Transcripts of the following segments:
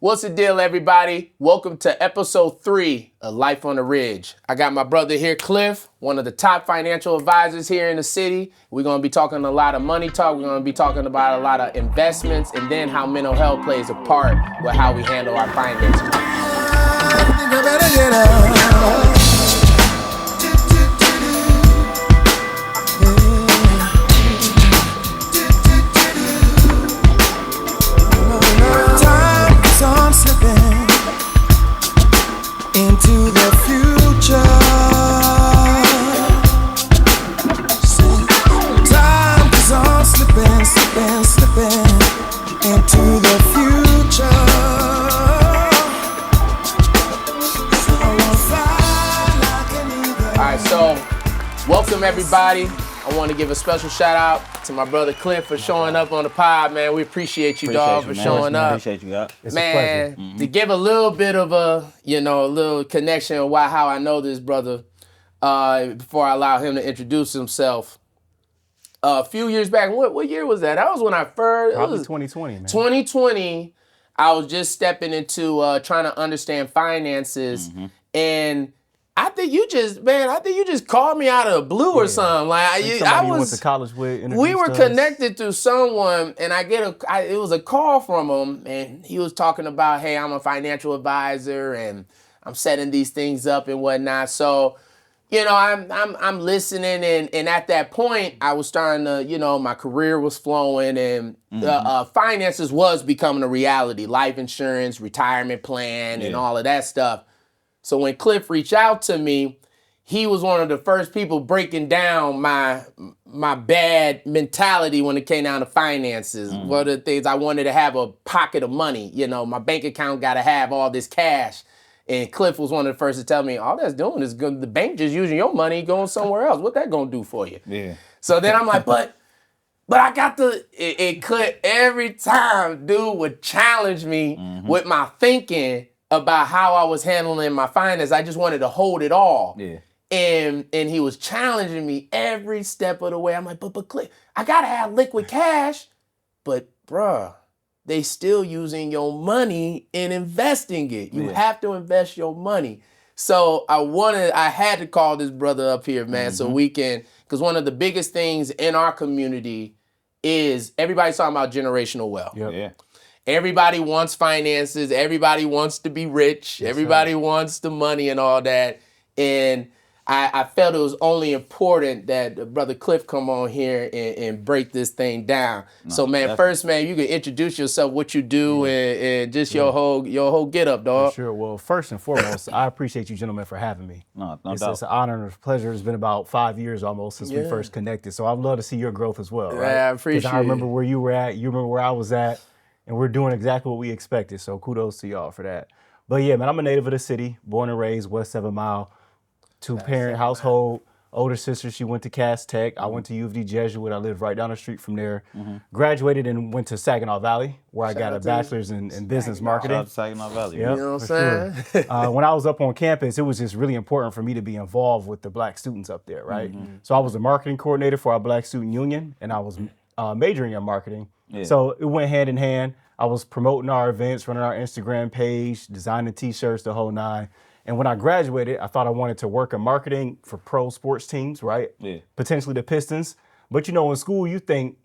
What's the deal, everybody? Welcome to episode 3 of Life on the Ridge. I got my brother here, Cliff, one of the top financial advisors here in the city. We're going to be talking a lot of money talk. We're going to be talking about a lot of investments and then how mental health plays a part with how we handle our finances. I think I better get up. Time is on slipping into the future. Time is on slipping into the future. All right, so welcome, everybody. I want to give a special shout out to my brother Cliff for showing up on the pod, man. We appreciate you, dog, for showing up. Appreciate you, God. It's Man, a pleasure. to give a little bit of a little connection of how I know this brother, before I allow him to introduce himself. A few years back, what year was that? That was when I first. Probably It was 2020, man. 2020. I was just stepping into trying to understand finances, and I think you just called me out of the blue or something. Like Somebody you went to college with. we were introduced us. connected through someone, and it was a call from him, and he was talking about, hey, I'm a financial advisor, and I'm setting these things up and whatnot. So, I'm listening, and at that point, I was starting to, my career was flowing, and finances was becoming a reality. Life insurance, retirement plan, and all of that stuff. So when Cliff reached out to me, he was one of the first people breaking down my bad mentality when it came down to finances. One of the things, I wanted to have a pocket of money. My bank account got to have all this cash. And Cliff was one of the first to tell me, all that's doing is the bank just using your money going somewhere else. What that gonna do for you? Yeah. So then I'm like, but I got it could every time dude would challenge me with my thinking about how I was handling my finances. I just wanted to hold it all. Yeah. And he was challenging me every step of the way. I'm like, but Cliff, I gotta have liquid cash. But bruh, they still using your money and investing it. You have to invest your money. So I had to call this brother up here, man, so we can, because one of the biggest things in our community is everybody's talking about generational wealth. Yep. Yeah. Everybody wants finances. Everybody wants to be rich. Everybody wants the money and all that. And I felt it was only important that Brother Cliff come on here and break this thing down. So, man, definitely. first, man, you can introduce yourself, what you do, and just your whole get up, dog. Sure. Well, first and foremost, I appreciate you gentlemen for having me. No It's doubt. an honor and a pleasure. It's been about 5 years almost since we Yeah. first connected. So I'd love to see your growth as well, right? Yeah, I appreciate Because I remember it. where you were at, you remember where I was at, and we're doing exactly what we expected. So kudos to y'all for that. But yeah, man, I'm a native of the city, born and raised West 7 Mile, two-parent household. Older sister, she went to Cass Tech. I went to U of D Jesuit. I lived right down the street from there. Graduated and went to Saginaw Valley, where I got a bachelor's in business Shout marketing. out to Saginaw Valley. Yep, You know what for I'm sure. saying? When I was up on campus, it was just really important for me to be involved with the black students up there, right? So I was a marketing coordinator for our Black Student Union, and I was majoring in marketing. Yeah. So it went hand in hand. I was promoting our events, running our Instagram page, designing T-shirts, the whole nine. And when I graduated, I thought I wanted to work in marketing for pro sports teams, right? Yeah. Potentially the Pistons. But in school, you think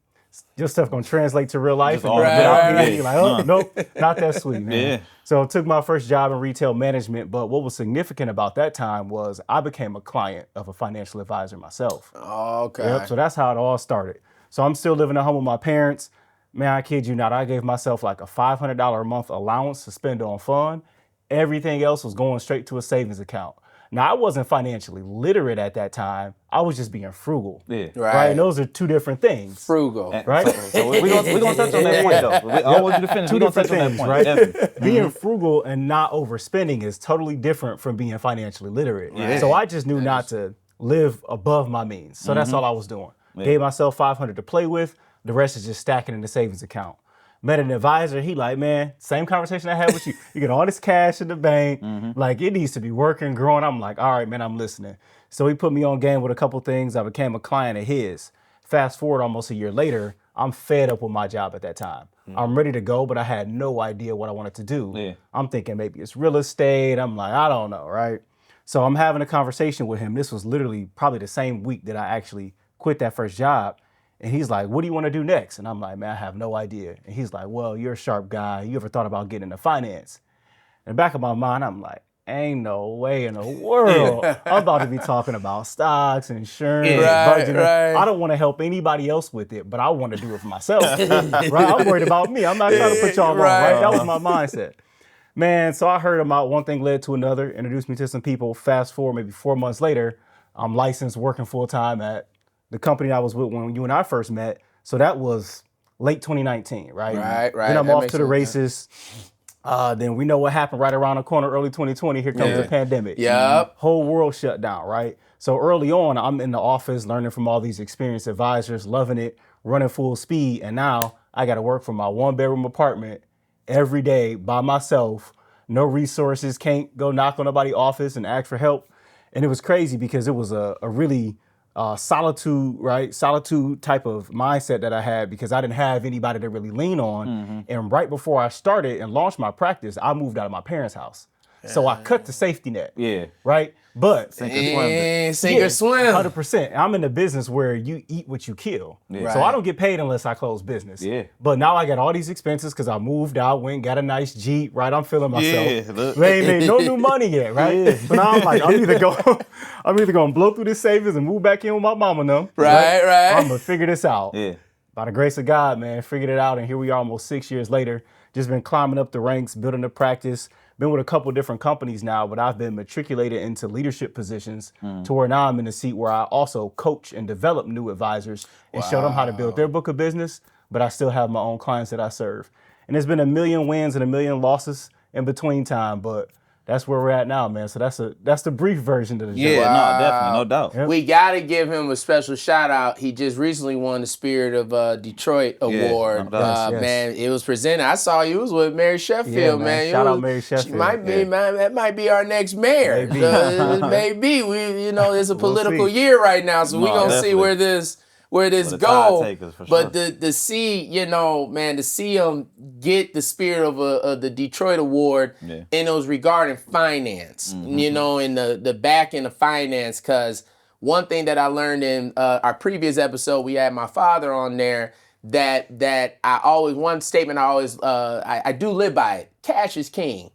your stuff gonna translate to real life. Just And all you right, get out right, here, right. you're like, oh, nope, not that sweet, man. Yeah. So I took my first job in retail management. But what was significant about that time was I became a client of a financial advisor myself. Okay. Yep, so that's how it all started. So I'm still living at home with my parents. Man, I kid you not, I gave myself like a $500 a month allowance to spend on fun. Everything else was going straight to a savings account. Now, I wasn't financially literate at that time. I was just being frugal. Yeah. Right. And those are two different things. Frugal. Right? So we're gonna touch on that point though. I want you to finish. Two We're gonna different touch on that things, point. right? Definitely. Being frugal and not overspending is totally different from being financially literate. Right. So I just knew not to live above my means. So that's all I was doing. Gave myself $500 to play with. The rest is just stacking in the savings account. Met an advisor. He like, man, same conversation I had with you. You get all this cash in the bank. Like, it needs to be working, growing. I'm like, all right, man, I'm listening. So he put me on game with a couple things. I became a client of his. Fast forward almost a year later, I'm fed up with my job at that time. I'm ready to go, but I had no idea what I wanted to do. Yeah. I'm thinking maybe it's real estate. I'm like, I don't know, right? So I'm having a conversation with him. This was literally probably the same week that I actually quit that first job. And he's like, what do you want to do next? And I'm like, man, I have no idea. And he's like, well, you're a sharp guy. You ever thought about getting into finance? In the back of my mind, I'm like, ain't no way in the world I'm about to be talking about stocks, insurance, budgeting. Right. I don't want to help anybody else with it, but I want to do it for myself. Right? I'm worried about me. I'm not trying to put y'all on, right? That was my mindset. Man, so I heard about one thing led to another, introduced me to some people. Fast forward maybe 4 months later, I'm licensed, working full time at the company I was with when you and I first met. So that was late 2019, right? Right. Then I'm That off makes to the sense. races. Then we know what happened right around the corner, early 2020. Here comes the pandemic. Yep. Whole world shut down, right? So early on, I'm in the office learning from all these experienced advisors, loving it, running full speed. And now I got to work from my 1-bedroom apartment every day by myself. No resources, can't go knock on nobody's office and ask for help. And it was crazy because it was a really solitude, right? Solitude type of mindset that I had because I didn't have anybody to really lean on. And right before I started and launched my practice, I moved out of my parents' house. So I cut the safety net. Yeah. Right? But Sink or swim. Sink or swim. 100%. I'm in a business where you eat what you kill. Yeah. So I don't get paid unless I close business. Yeah. But now I got all these expenses because I moved out, went, got a nice Jeep, right? I'm feeling myself. Yeah, look. They ain't made no new money yet, right? Yeah. So now I'm like, I'm either gonna blow through this savings and move back in with my mama and them. Right. I'm gonna figure this out. Yeah. By the grace of God, man, figured it out, and here we are almost 6 years later. Just been climbing up the ranks, building the practice. Been with a couple different companies now, but I've been matriculated into leadership positions to where now I'm in a seat where I also coach and develop new advisors and show them how to build their book of business, but I still have my own clients that I serve. And there's been a million wins and a million losses in between time, but that's where we're at now, man. So that's the brief version of the journey. Yeah, no, definitely, no doubt. Yep. We got to give him a special shout out. He just recently won the Spirit of Detroit Award. no doubt. Yes. Man, it was presented. I saw you was with Mary Sheffield, Yeah, man. Shout It out was- Mary She Sheffield. might be, man. That might be our next mayor. Maybe. Maybe it's a political see. year right now, so we're No, gonna see definitely. where this Where the go. tide take us, for But sure. to see, to see him get the Spirit of the Detroit Award Yeah. in those regarding finance, in the back end of finance, because one thing that I learned in our previous episode, we had my father on there, that I always, one statement I always, I do live by it: cash is king.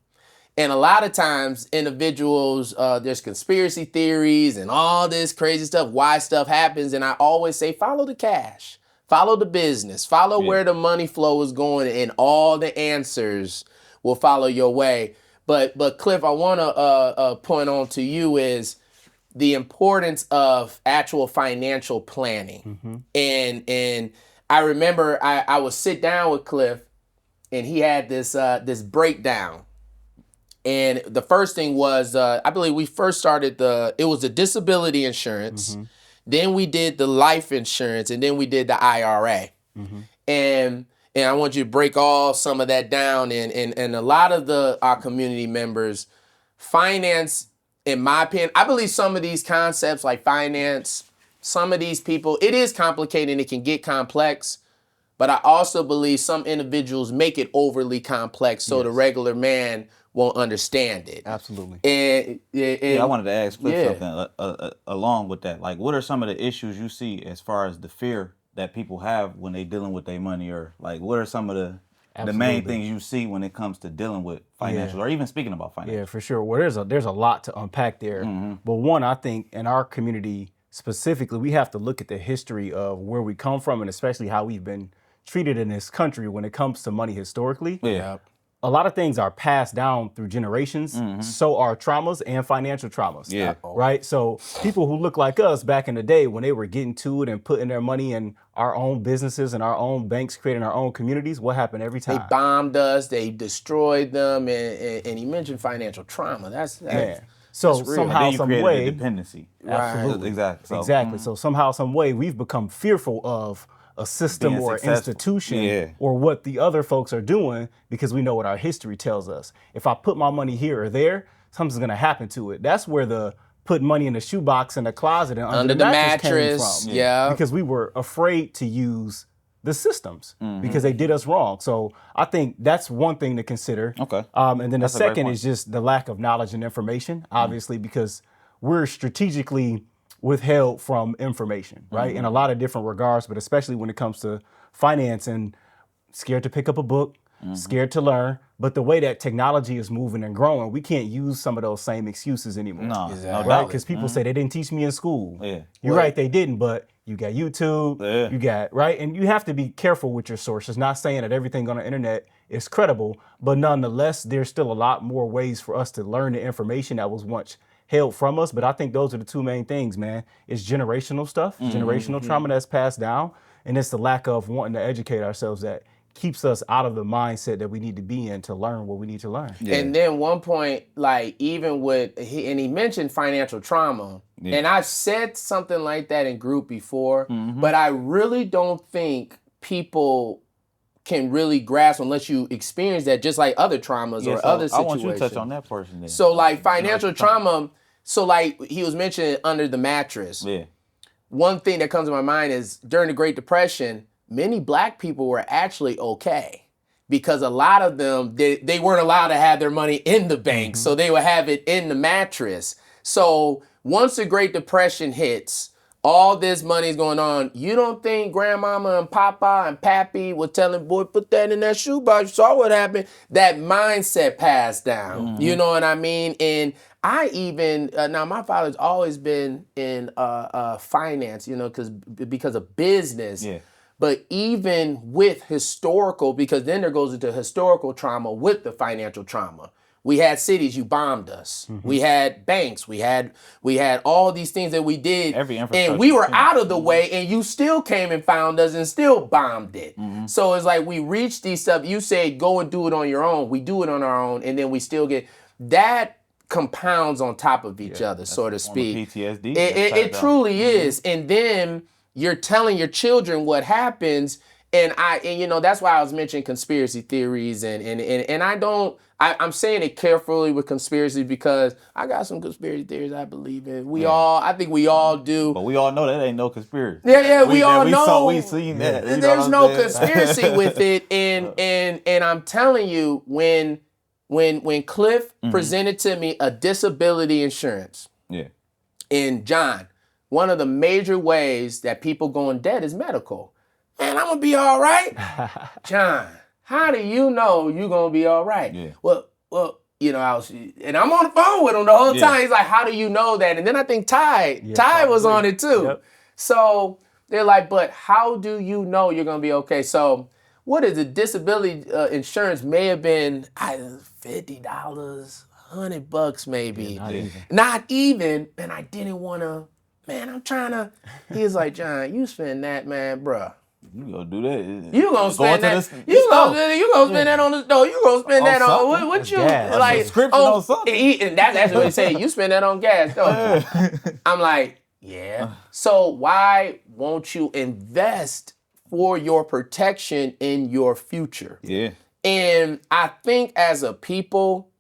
And a lot of times individuals, there's conspiracy theories and all this crazy stuff, why stuff happens. And I always say, follow the cash, follow the business, follow where the money flow is going, and all the answers will follow your way. But Cliff, I want to point on to you is the importance of actual financial planning. And I remember I would sit down with Cliff, and he had this breakdown. And the first thing was, I believe we first started it was the disability insurance. Then we did the life insurance, and then we did the IRA. And I want you to break some of that down. And a lot of our community members, finance, in my opinion, I believe some of these concepts like finance, some of these people, it is complicated and it can get complex. But I also believe some individuals make it overly complex so the regular man won't understand it. Absolutely. And Yeah, I wanted to ask Cliff Yeah. something along with that. Like, what are some of the issues you see as far as the fear that people have when they dealing with their money, or like, what are some of the main Absolutely. things you see when it comes to dealing with financial, or even speaking about Yeah, financial? for sure. Well, there's a lot to unpack there. But one, I think in our community specifically, we have to look at the history of where we come from, and especially how we've been treated in this country when it comes to money historically. Yeah. A lot of things are passed down through generations. So are traumas and financial traumas. Yeah. Right? So people who look like us back in the day when they were getting to it and putting their money in our own businesses and our own banks, creating our own communities, what happened every time? they bombed us, they destroyed them, and he mentioned financial trauma. That's Man. So real. somehow, Then you some created way, a dependency. Absolutely. Exactly. So, Exactly. So somehow, some way, we've become fearful of a system Being or an successful. institution Yeah. or what the other folks are doing because we know what our history tells us. If I put my money here or there, something's going to happen to it. That's where the put money in the shoebox in the closet and under the mattress came from. Yeah. Because we were afraid to use the systems because they did us wrong. So I think that's one thing to consider. Okay. And then the That's a great second point. is just the lack of knowledge and information, obviously, because we're strategically withheld from information, right? In a lot of different regards, but especially when it comes to finance and scared to pick up a book, scared to learn. But the way that technology is moving and growing, we can't use some of those same excuses anymore. No, Exactly. no Right? doubt. Because people say they didn't teach me in school. Yeah. You're right, they didn't, but you got YouTube, Yeah. you got, right? And you have to be careful with your sources, not saying that everything on the internet is credible, but nonetheless, there's still a lot more ways for us to learn the information that was once held from us. But I think those are the two main things, man. It's generational stuff, generational trauma that's passed down, and it's the lack of wanting to educate ourselves that keeps us out of the mindset that we need to be in to learn what we need to learn. Yeah. And then one point, like even with he mentioned financial trauma, and I've said something like that in group before, but I really don't think people can really grasp unless you experience that, just like other traumas or so other I situations. want you to touch on that portion then. So like financial trauma, so like he was mentioning under the mattress. Yeah. One thing that comes to my mind is during the Great Depression, many black people were actually okay because a lot of them, they weren't allowed to have their money in the bank. So they would have it in the mattress. So once the Great Depression hits, all this money is going on. You don't think grandmama and papa and pappy were telling boy, put that in that shoebox. You saw what happened. That mindset passed down. You know what I mean? And I even, now my father's always been in finance, because of business. Yeah. But even with historical, because then there goes into historical trauma with the financial trauma. We had cities, you bombed us. We had banks, we had all these things that we did. And we were out of the way and you still came and found us and still bombed it. So it's like we reached these stuff. You say go and do it on your own. We do it on our own and then we still get that compounds on top of each other, so to speak. PTSD. It truly is. And then you're telling your children what happens, and that's why I was mentioning conspiracy theories, and I'm saying it carefully with conspiracy because I got some conspiracy theories I believe in. I think we all do. But we all know that ain't no conspirity. Yeah, we all know. We seen that. You know There's what no I'm saying? conspiracy with it, and I'm telling you, when Cliff presented to me a disability insurance, Yeah. and John, one of the major ways that people go in debt is medical. Man, I'm gonna be all right. John, how do you know you're gonna be all right? Yeah. Well, and I'm on the phone with him the whole time. He's like, how do you know that? And then I think Ty was on it too. Yep. So they're like, but how do you know you're gonna be okay? So what is it? Disability insurance may have been $50, $100 maybe. Not even. And I didn't want to. Man, I'm trying to. He was like, John, you spend that, man, bruh. You gonna do that? You gonna spend that? You gonna spend that on the store? You gonna spend that on what you gas. like? Subscription on something. And that's what he said. You spend that on gas, don't you? I'm like, yeah. So why won't you invest for your protection in your future? Yeah. And I think as a people,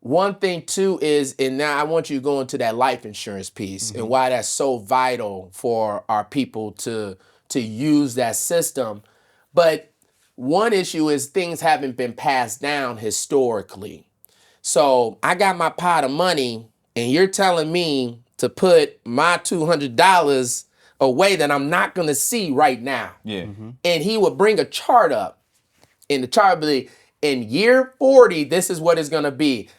one thing too is, and now I want you to go into that life insurance piece and why that's so vital for our people to use that system. But one issue is things haven't been passed down historically. So I got my pot of money and you're telling me to put my $200 away that I'm not gonna see right now. Yeah. And he would bring a chart up. And the chart would be, in year 40, this is what it's gonna be.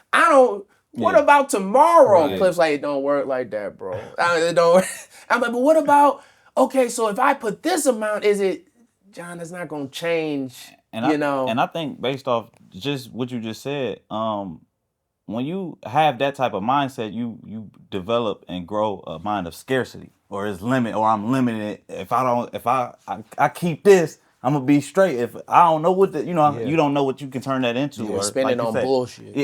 What about tomorrow? Right. Cliff's like, it don't work like that, bro. It don't work. I'm like, but what about, okay, so if I put this amount, is it, John, it's not gonna change, And I think based off just what you just said, when you have that type of mindset, you develop and grow a mind of scarcity, or I'm limited. If I keep this, I'm gonna be straight. If I don't know what you don't know what you can turn that into. You're or spending like on bullshit.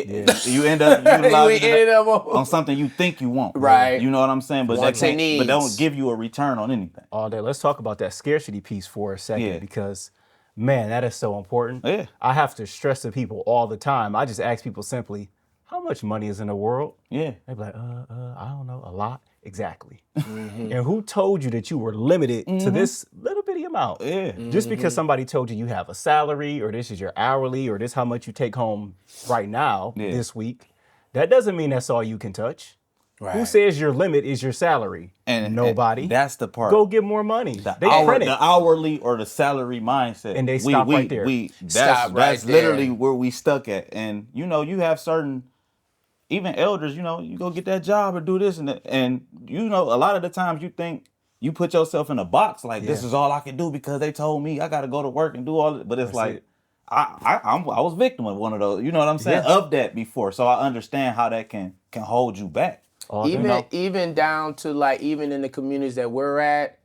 You end up utilizing on on something you think you want. Right. You know what I'm saying? But Wants and needs. but don't give you a return on anything. All day. Let's talk about that scarcity piece for a second because, man, that is so important. Yeah. I have to stress to people all the time. I just ask people simply, how much money is in the world? Yeah. They be like, I don't know, a lot. Exactly. And who told you that you were limited to this little bitty steady amount. Yeah. Just because somebody told you have a salary or this is your hourly or this how much you take home right now this week, that doesn't mean that's all you can touch. Right. Who says your limit is your salary? And Nobody. that's the part. Go get more money. The They print it. the hourly or the salary mindset. And they stop right there. Stop right that's there. literally where we stuck at. And you know, you have certain even elders, you know, you go get that job or do this and you know, a lot of the times you think you put yourself in a box like this is all I can do because they told me I gotta go to work and do all it. But it's I was victim of one of those, you know what I'm saying, of that before. So I understand how that can hold you back. Even down to like even in the communities that we're at,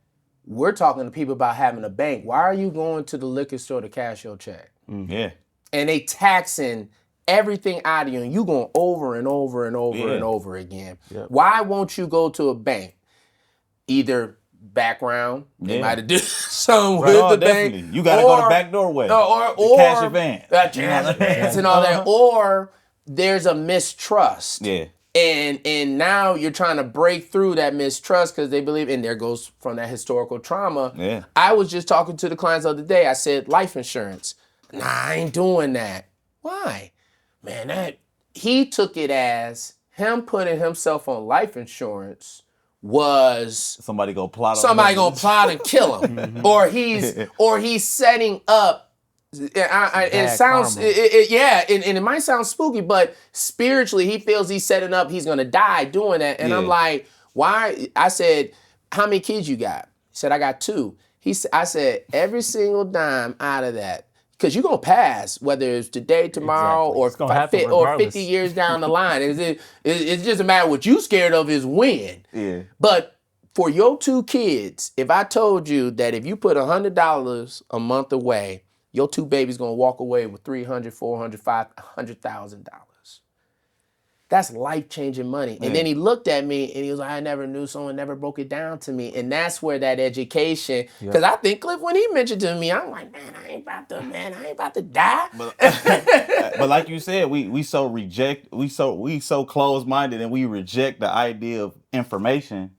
we're talking to people about having a bank. Why are you going to the liquor store to cash your check? Yeah. And they taxing everything out of you, and you going over and over and over and over again. Yep. Why won't you go to a bank? Either background, they might have done something with the definitely. bank. You gotta go the back doorway. Or cash advance. Cash advance and all that. Or there's a mistrust. Yeah. And now you're trying to break through that mistrust because they believe, and there goes from that historical trauma. Yeah. I was just talking to the clients the other day. I said, life insurance. Nah, I ain't doing that. Why? Man, he took it as him putting himself on life insurance was somebody gonna plot and kill him. or he's setting up. It sounds, and it might sound spooky, but spiritually he feels he's setting up, he's gonna die doing that. And I'm like, why? I said, how many kids you got? He said, I got 2. I said, every single dime out of that, because you're gonna pass, whether it's today, tomorrow, or 50 years down the line. It's just a matter of what you scared of is when. Yeah. But for your 2 kids, if I told you that if you put $100 a month away, your 2 babies gonna walk away with $300,000, $400,000, $500,000. That's life-changing money. And then he looked at me and he was like, I never knew, someone never broke it down to me. And that's where that education, because I think Cliff, when he mentioned to me, I'm like, man, I ain't about to die. But like you said, we so closed-minded and we reject the idea of information.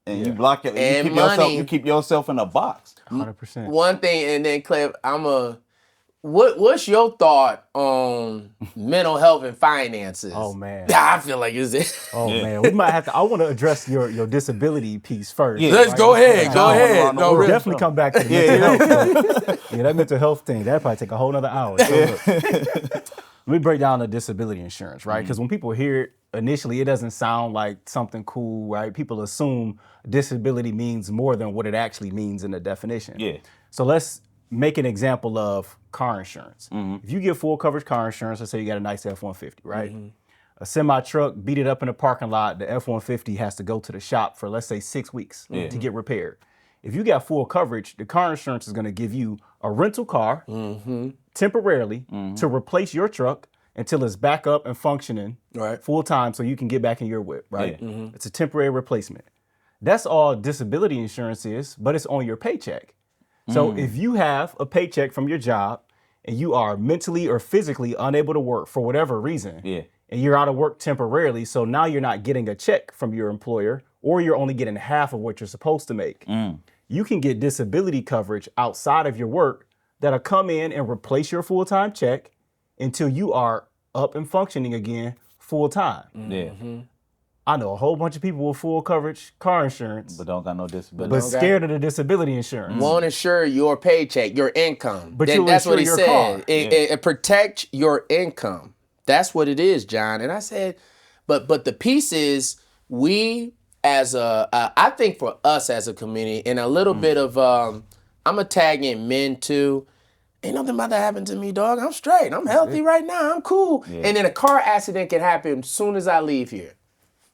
And you block your you keep yourself in a box. 100%. One thing, and then Cliff, what's your thought on mental health and finances? Oh man. I feel like it's it. Oh man. We might have to, I want to address your disability piece first. Yeah. Let's go ahead. No, we'll really. definitely come back to the mental health. That mental health thing, that'd probably take a whole nother hour. So look, let me break down the disability insurance, right? Because when people hear it, initially it doesn't sound like something cool, right? People assume disability means more than what it actually means in the definition. Yeah. So let's make an example of car insurance. If you get full coverage car insurance, let's say you got a nice F-150, right? A semi truck beat it up in the parking lot, the F-150 has to go to the shop for, let's say, 6 weeks to get repaired. If you got full coverage, the car insurance is going to give you a rental car temporarily to replace your truck until it's back up and functioning full time so you can get back in your whip, right? It's a temporary replacement. That's all disability insurance is, but it's on your paycheck. So if you have a paycheck from your job and you are mentally or physically unable to work for whatever reason, and you're out of work temporarily, so now you're not getting a check from your employer, or you're only getting half of what you're supposed to make, you can get disability coverage outside of your work that'll come in and replace your full-time check until you are up and functioning again full-time. I know a whole bunch of people with full coverage car insurance, but don't got no disability. but scared of the disability insurance. Won't insure your paycheck, your income. But that's what he your said. car. It protect your income. That's what it is, John. And I said, but the piece is we as I think for us as a community, and a little bit of I'm a tag in men too. Ain't nothing about to happen to me, dog. I'm straight. I'm healthy right now. I'm cool. And then a car accident can happen as soon as I leave here.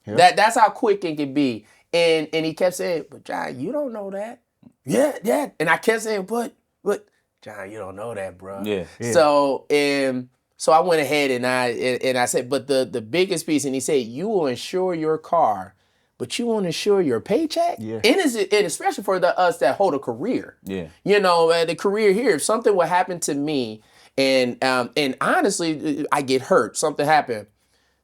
That's how quick it can be. And he kept saying, but John, you don't know that. Yeah. And I kept saying, but John, you don't know that, bro. Yeah. So I went ahead and I said, but the biggest piece, and he said, you will insure your car, but you won't insure your paycheck. Yeah. And especially for us that hold a career. Yeah. You know, the career here, if something would happen to me, and honestly, I get hurt, something happened,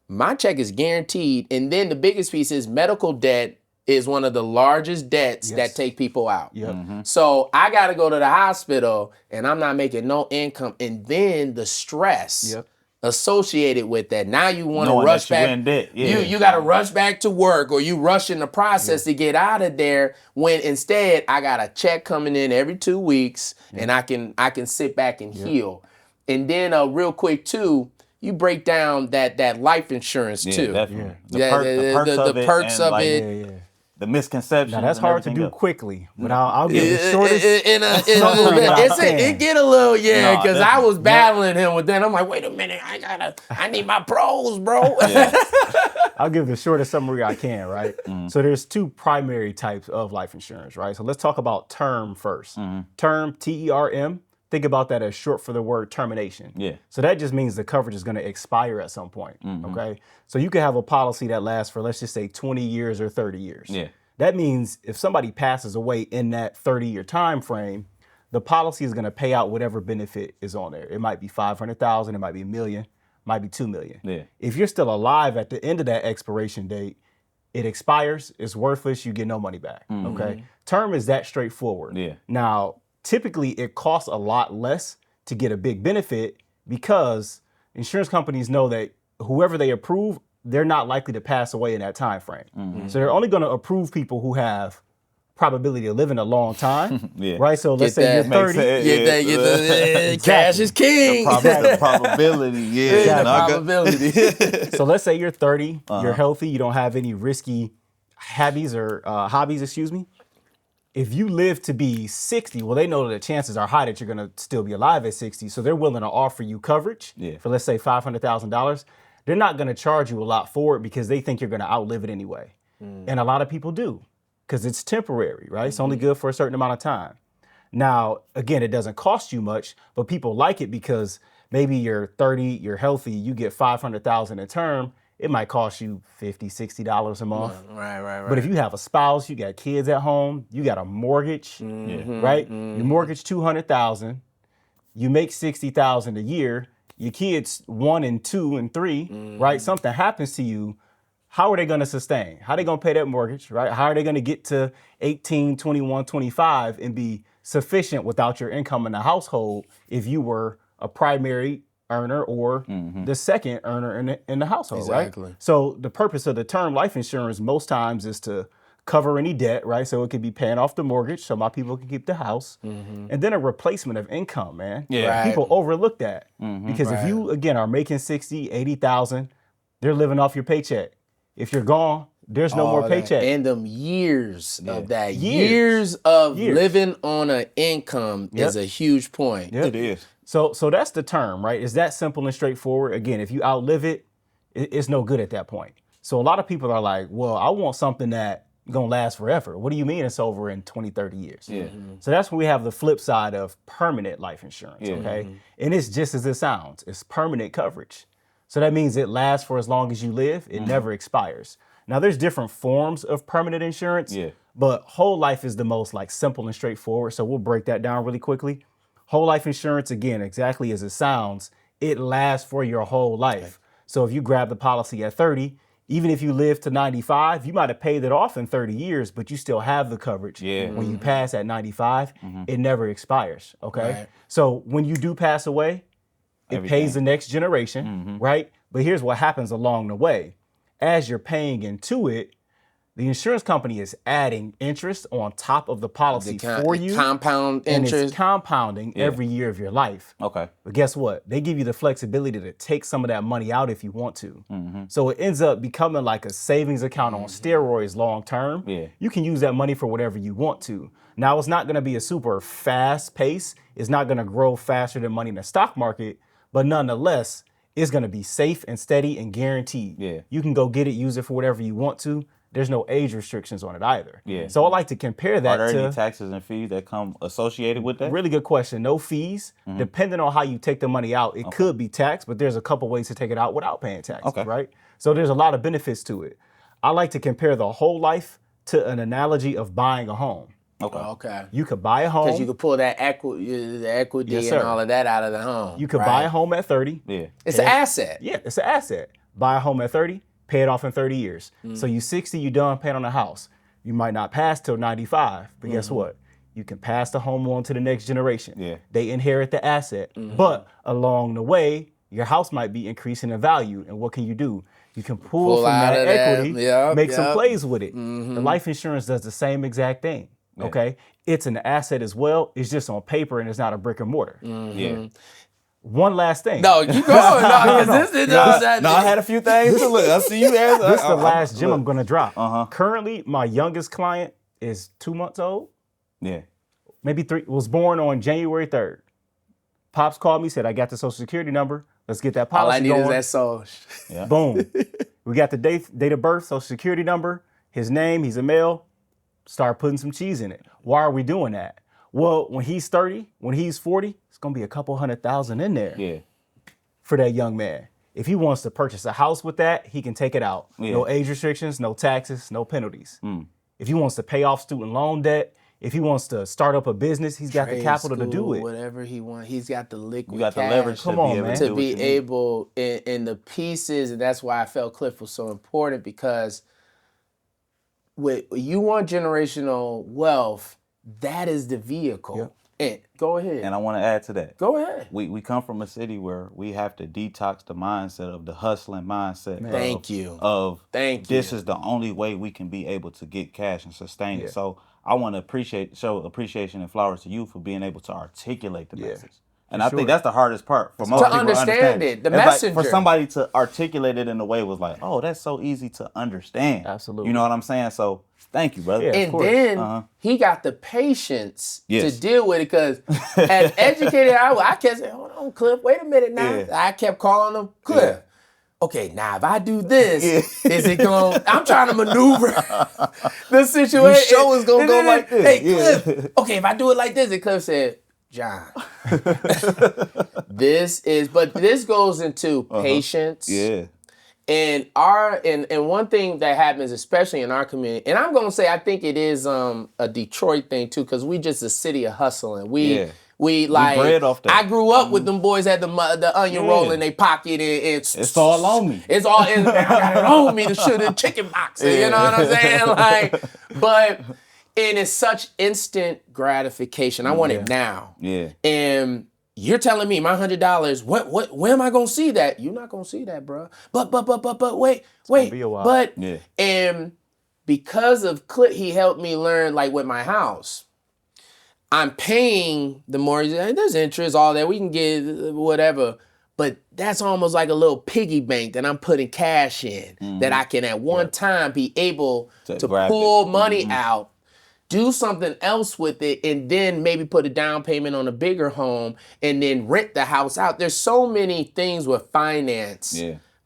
my check is guaranteed. And then the biggest piece is medical debt is one of the largest debts Yes. that take people out. Yep. So I got to go to the hospital and I'm not making no income. And then the stress Yep. associated with that. Now you want to Knowing rush that you back. in debt, yeah. You got to rush back to work, or you rush in the process to get out of there, when instead I got a check coming in every 2 weeks and I can sit back and heal. And then real quick too, you break down that life insurance Yeah, too. definitely. Yeah, The perks of it, and, like, Yeah. the misconceptions. Now that's and hard to everything do else. quickly, but I'll give the shortest. It get a little Nah, because I was definitely. battling him with that. I'm like, wait a minute, I need my pros, bro. Yeah. I'll give the shortest summary I can, right? So there's two primary types of life insurance, right? So let's talk about term first. Term, TERM. Think about that as short for the word termination. Yeah. So that just means the coverage is going to expire at some point. Okay. So you can have a policy that lasts for, let's just say, 20 years or 30 years. Yeah. That means if somebody passes away in that 30-year time frame, the policy is going to pay out whatever benefit is on there. It might be 500,000, it might be $1 million, might be 2 million. Yeah. If you're still alive at the end of that expiration date, it expires, it's worthless, you get no money back. Okay. Term is that straightforward. Yeah. Now, typically it costs a lot less to get a big benefit because insurance companies know that whoever they approve, they're not likely to pass away in that time frame. So they're only going to approve people who have probability of living a long time. Yeah. Right? So let's say you're that. 30. Get the cash is king. The probability, yeah. Exactly. And I got- Probability. So let's say you're 30, you're healthy, you don't have any risky hobbies, excuse me. If you live to be 60, well, they know that the chances are high that you're going to still be alive at 60. So they're willing to offer you coverage for, let's say, $500,000. They're not going to charge you a lot for it because they think you're going to outlive it anyway. And a lot of people do because it's temporary, right? It's only good for a certain amount of time. Now, again, it doesn't cost you much, but people like it because maybe you're 30, you're healthy, you get $500,000 in term. It might cost you $50, $60 a month. Right. But if you have a spouse, you got kids at home, you got a mortgage, right? You mortgage $200,000, you make $60,000 a year. Your kids 1 and 2 and 3, right? Something happens to you. How are they going to sustain? How are they going to pay that mortgage, right? How are they going to get to 18, 21, 25 and be sufficient without your income in the household if you were a primary earner or the second earner in the household, Exactly. right? So the purpose of the term life insurance most times is to cover any debt, right? So it could be paying off the mortgage so my people can keep the house. And then a replacement of income, man. Yeah. Right. People overlook that because if you, again, are making 60, 80,000, they're living off your paycheck. If you're gone, there's no more paycheck. And them years of that. Years. Years of Years. living on an income is a huge point. Yep. It is. So that's the term, right? It's that simple and straightforward. Again, if you outlive it, it's no good at that point. So a lot of people are like, well, I want something that gonna last forever. What do you mean it's over in 20, 30 years? Yeah. So that's when we have the flip side of permanent life insurance, Yeah. okay? And it's just as it sounds. It's permanent coverage. So that means it lasts for as long as you live. It never expires. Now there's different forms of permanent insurance, but whole life is the most like simple and straightforward. So we'll break that down really quickly. Whole life insurance, again, exactly as it sounds, it lasts for your whole life. So if you grab the policy at 30, even if you live to 95, you might have paid it off in 30 years, but you still have the coverage. When you pass at 95, it never expires, okay? Right. So when you do pass away, it pays the next generation, right? But here's what happens along the way. As you're paying into it, the insurance company is adding interest on top of the policy for you. Compound And interest. it's compounding every year of your life. Okay. But guess what? They give you the flexibility to take some of that money out if you want to. So it ends up becoming like a savings account on steroids long term. Yeah. You can use that money for whatever you want to. Now, it's not going to be a super fast pace. It's not going to grow faster than money in the stock market. But nonetheless, it's going to be safe and steady and guaranteed. Yeah. You can go get it, use it for whatever you want to. There's no age restrictions on it either. Yeah. So I like to compare Are that there to any taxes and fees that come associated with that? really good question. No fees. Depending on how you take the money out, it could be taxed, but there's a couple ways to take it out without paying taxes, Okay. right? So there's a lot of benefits to it. I like to compare the whole life to an analogy of buying a home. Okay. You could buy a home. Because you could pull that the equity Yes, and sir. all of that out of the home. You could buy a home at 30. Yeah. It's an asset. Yeah, it's an asset. Buy a home at 30, pay it off in 30 years. So you 60, you done paying on a house. You might not pass till 95, but guess what? You can pass the home on to the next generation. Yeah. They inherit the asset, but along the way, your house might be increasing in value. And what can you do? You can pull from out that of that. equity, Yep, make some yep. plays with it. The life insurance does the same exact thing. Okay, it's an asset as well. It's just on paper and it's not a brick and mortar. Yeah. One last thing. No, keep going. No, 'cause this is that. No, I had a few things to look. I see you guys. This is the last gem I'm gonna drop. Uh-huh. Currently, my youngest client is 2 months old, Yeah. maybe 3. Was born on January 3rd. Pops called me, said, "I got the social security number. Let's get that policy All I need going." is that soul. Yeah. Boom. We got the date of birth, social security number, his name, he's a male. Start putting some cheese in it. Why are we doing that? Well, when he's 30, when he's 40, it's gonna be a couple $100,000 in there Yeah. for that young man. If he wants to purchase a house with that, he can take it out. Yeah. No age restrictions, no taxes, no penalties. If he wants to pay off student loan debt, if he wants to start up a business, he's got the capital to do it. Whatever he wants, he's got the liquid. You got the cash leverage Come to on, be able man. to, to do be what you need. able in the pieces, and that's why I felt Clift was so important, because with you want generational wealth, that is the vehicle. Yep. And go ahead. And I want to add to that. Go ahead. We come from a city where we have to detox the mindset of the hustling mindset. Thank you. This you. is the only way we can be able to get cash and sustain it. So I want to show appreciation and flowers to you for being able to articulate the message. And I think that's the hardest part for most people understand it, the It's like, messenger. for somebody to articulate it in a way was like, oh, that's so easy to understand. Absolutely. You know what I'm saying? So thank you, brother. Yeah. And course. then he got the patience Yes. to deal with it, because as educated I kept saying, hold on, Cliff, wait a minute now. Yeah. I kept calling him, Cliff. Okay, now if I do this, is it going? I'm trying to maneuver the situation. You sure it's gonna go like this? Hey, Yeah. Cliff. Okay, if I do it like this, and Cliff said, John, this goes into patience. Yeah. And one thing that happens, especially in our community, and I'm gonna say I think it is a Detroit thing too, because we just a city of hustling. We like bred off that. I grew up with them boys had the onion roll in their pocket, and It's all on me. It's all I got it on me to shoot a chicken box. You know what I'm saying? Like, but and it's such instant gratification. I want it now. Yeah. And you're telling me my $100, where am I gonna see that? You're not gonna see that, bro. But wait. be a while. But Yeah. and because of Clint, he helped me learn, like with my house. I'm paying the mortgage, and there's interest, all that. We can get whatever. But that's almost like a little piggy bank that I'm putting cash in, that I can at one time be able to grab pull it. money out, do something else with it, and then maybe put a down payment on a bigger home and then rent the house out. There's so many things with finance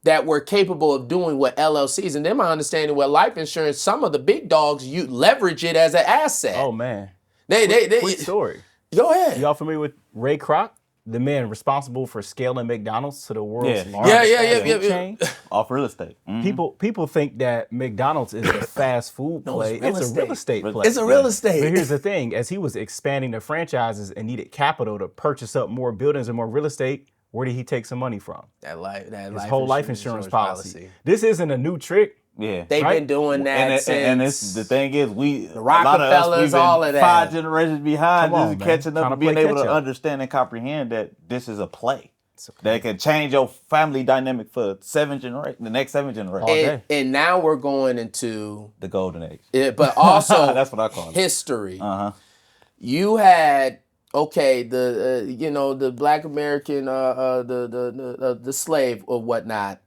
that we're capable of doing with LLCs. And then my understanding with life insurance, some of the big dogs, you leverage it as an asset. Oh man. They Quick story. Go ahead. Y'all familiar with Ray Kroc, the man responsible for scaling McDonald's to the world's Yeah. largest Yeah. chain? Off real estate. People think that McDonald's is a fast food play. it's real It's a real estate play. It's a real estate. But here's the thing: as he was expanding the franchises and needed capital to purchase up more buildings and more real estate, where did he take some money from? His His whole life insurance policy. This isn't a new trick. Yeah. They've Right? been doing that And since it's, the thing is, the Rockefellers, we've been all of that. 5 generations behind, Come on, just man. catching up Tryna and being play able to catch up. understand and comprehend that this is a play that can change your family dynamic for the next 7 generations. day. and now we're going into The golden age. it, but also That's what I call it. history. Uh-huh. You had the Black American the slave or whatnot.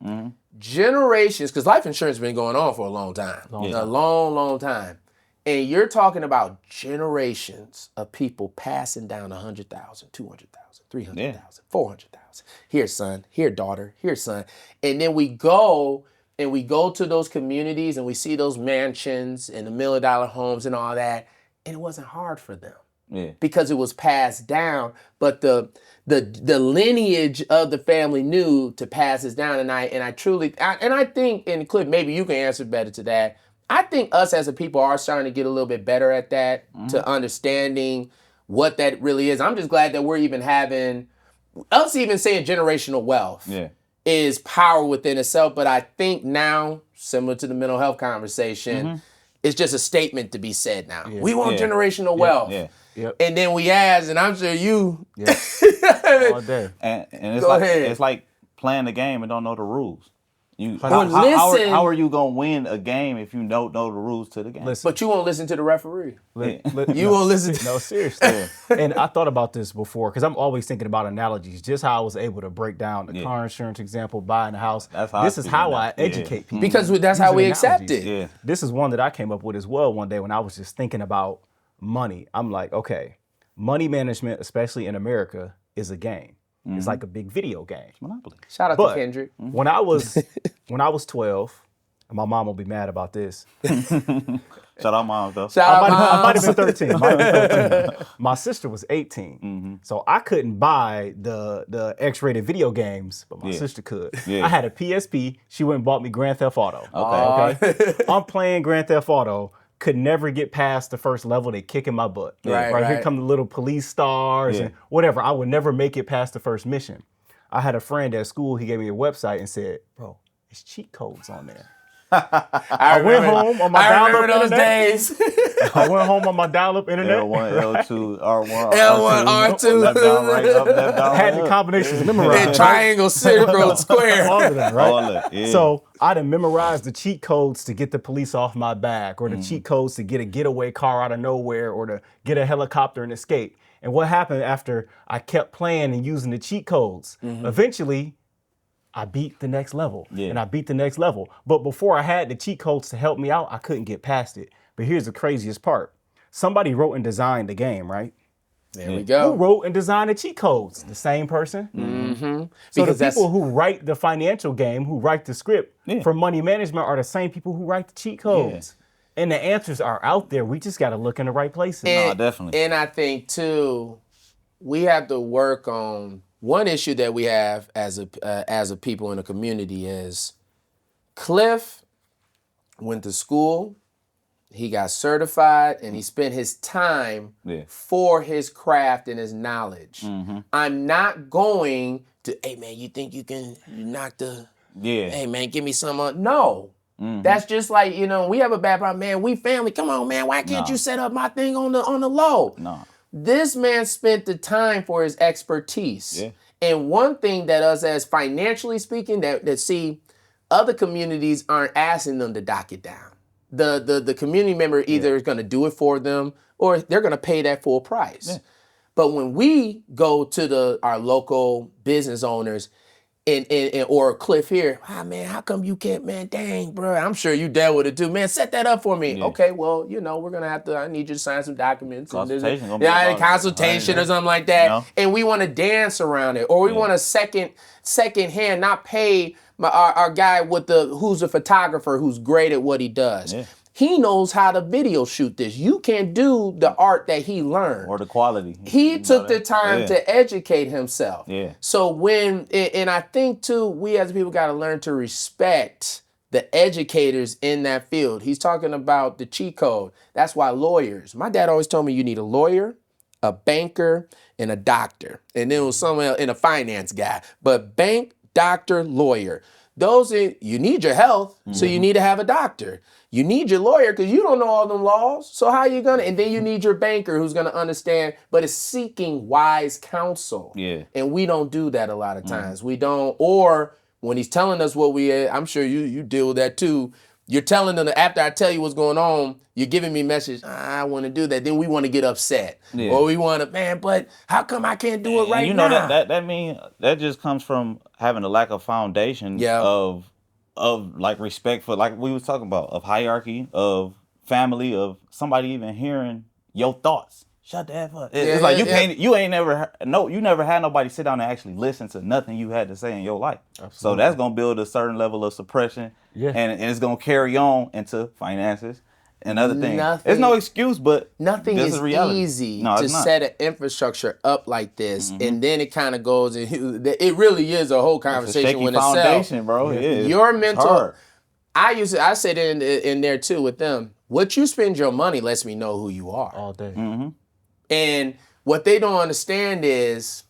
Generations, because life insurance has been going on for a long time. A long time. And you're talking about generations of people passing down 100,000, 200,000, 300,000, 400,000. Here, son. Here, daughter. Here, son. And then we go to those communities and we see those mansions and the $1 million homes and all that. And it wasn't hard for them. Yeah. Because it was passed down, but the lineage of the family knew to pass this down, and I think, and Cliff, maybe you can answer better to that. I think us as a people are starting to get a little bit better at that, to understanding what that really is. I'm just glad that we're even having us even saying generational wealth is power within itself. But I think now, similar to the mental health conversation, It's just a statement to be said now. Yeah. We want Yeah. generational wealth. Yeah. Yep. And then we ask, and I'm sure you. All day. And it's Go like ahead. it's like playing the game and don't know the rules. You Or listen. how are you gonna win a game if you don't know the rules to the game? Listen. But you won't listen to the referee. You No, won't listen. No, seriously. And I thought about this before because I'm always thinking about analogies. Just how I was able to break down the car insurance example, buying a house. That's how This I is feel how now. I Yeah. educate people. Because that's how Using we accept analogies. it. Yeah. This is one that I came up with as well one day when I was just thinking about money. I'm like, okay, money management, especially in America, is a game. It's like a big video game. Monopoly. Shout out But to Kendrick. when I was 12, and my mom will be mad about this. Shout out mom though. Shout out, I might have Mom. been 13. My sister was 18. So I couldn't buy the X-rated video games, but my sister could. Yeah. I had a PSP. She went and bought me Grand Theft Auto. Okay. I'm playing Grand Theft Auto. Could never get past the first level. They kicking my butt. Right, Here right. come the little police stars and whatever. I would never make it past the first mission. I had a friend at school. He gave me a website and said, "Bro, there's cheat codes on there." I went home on my I remember dial-up those internet. days. I went home on my dial-up internet. L1, L2, R1, L1, R2. left down, right up, left down. Had the up. combinations And memorized. triangle, circle, square. All of that, right? All that, yeah. So I done memorized the cheat codes to get the police off my back, or the cheat codes to get a getaway car out of nowhere, or to get a helicopter and escape. And what happened after I kept playing and using the cheat codes? Eventually, I beat the next level, and I beat the next level. But before I had the cheat codes to help me out, I couldn't get past it. But here's the craziest part. Somebody wrote and designed the game, right? There we Who go. wrote and designed the cheat codes? The same person. So Because the people who write the financial game, who write the script for money management, are the same people who write the cheat codes. And the answers are out there. We just got to look in the right places. No, definitely. And I think too, we have to work on one issue that we have as a people in the community is Cliff went to school, he got certified, and he spent his time for his craft and his knowledge. I'm not going to, hey man, you think you can knock the, hey man, give me some, no. That's just like, we have a bad problem, man, we family, come on man, why can't you set up my thing on the low? No. This man spent the time for his expertise. Yeah. And one thing that us as financially speaking, that see, other communities aren't asking them to dock it down. The community member either is going to do it for them or they're going to pay that full price. Yeah. But when we go to our local business owners or Cliff here, man, how come you can't, man, dang, bro, I'm sure you dealt with it too. Man, set that up for me. Yeah. Okay, well, we're going to have to, I need you to sign some documents. Consultation gonna be Yeah, about it. consultation or something like that. No. And we want to dance around it. Or we want a second hand, not pay our guy who's a photographer who's great at what he does. Yeah. He knows how to video shoot this. You can't do the art that he learned. Or the quality. He took the time to educate himself. Yeah. So and I think too, we as people got to learn to respect the educators in that field. He's talking about the cheat code. That's why lawyers, my dad always told me you need a lawyer, a banker, and a doctor. And then it was someone else, and a finance guy. But bank, doctor, lawyer. You need your health, so you need to have a doctor. You need your lawyer because you don't know all them laws. So how are you going to? And then you need your banker who's going to understand, but it's seeking wise counsel. Yeah. And we don't do that a lot of times. We don't, or when he's telling us what I'm sure you deal with that too. You're telling them that after I tell you what's going on, you're giving me a message, I want to do that. Then we want to get upset. Yeah. Or we want to, man, but how come I can't do it right And now? that mean that just comes from having a lack of foundation of like respect for, like we was talking about, of hierarchy, of family, of somebody even hearing your thoughts. Shut the F up. It's like you never had nobody sit down and actually listen to nothing you had to say in your life. Absolutely. So that's gonna build a certain level of suppression. Yeah. And it's gonna carry on into finances and other things. Nothing- There's no excuse, but Nothing this is reality. easy No, to it's not. set an infrastructure up like this, and then it kind of goes. It really is a whole It's a conversation shaky with itself. foundation, bro. Yeah. Your It's mental. hard. I said in there too with them. What you spend your money lets me know who you are. All day. And what they don't understand is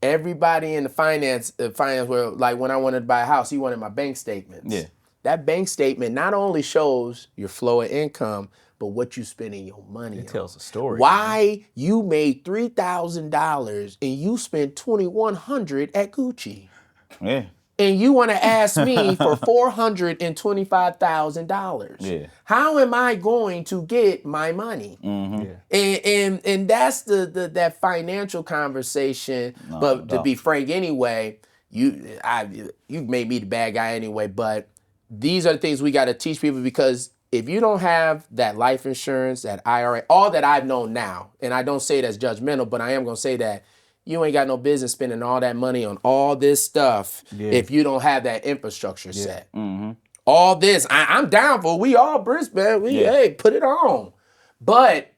everybody in the finance world, like when I wanted to buy a house, he wanted my bank statements. Yeah. that bank statement not only shows your flow of income, but what you spending your money on. It tells a story. Why you made $3,000 and you spent $2,100 at Gucci. Yeah. And you want to ask me for $425,000. Yeah. How am I going to get my money? Yeah. And that's that financial conversation. But to be frank, anyway, you made me the bad guy anyway. But these are the things we got to teach people, because if you don't have that life insurance, that IRA, all that I've known now, and I don't say it as judgmental, but I am going to say that you ain't got no business spending all that money on all this stuff if you don't have that infrastructure set. All this, I'm down for. We all Brisbane. Hey, put it on. But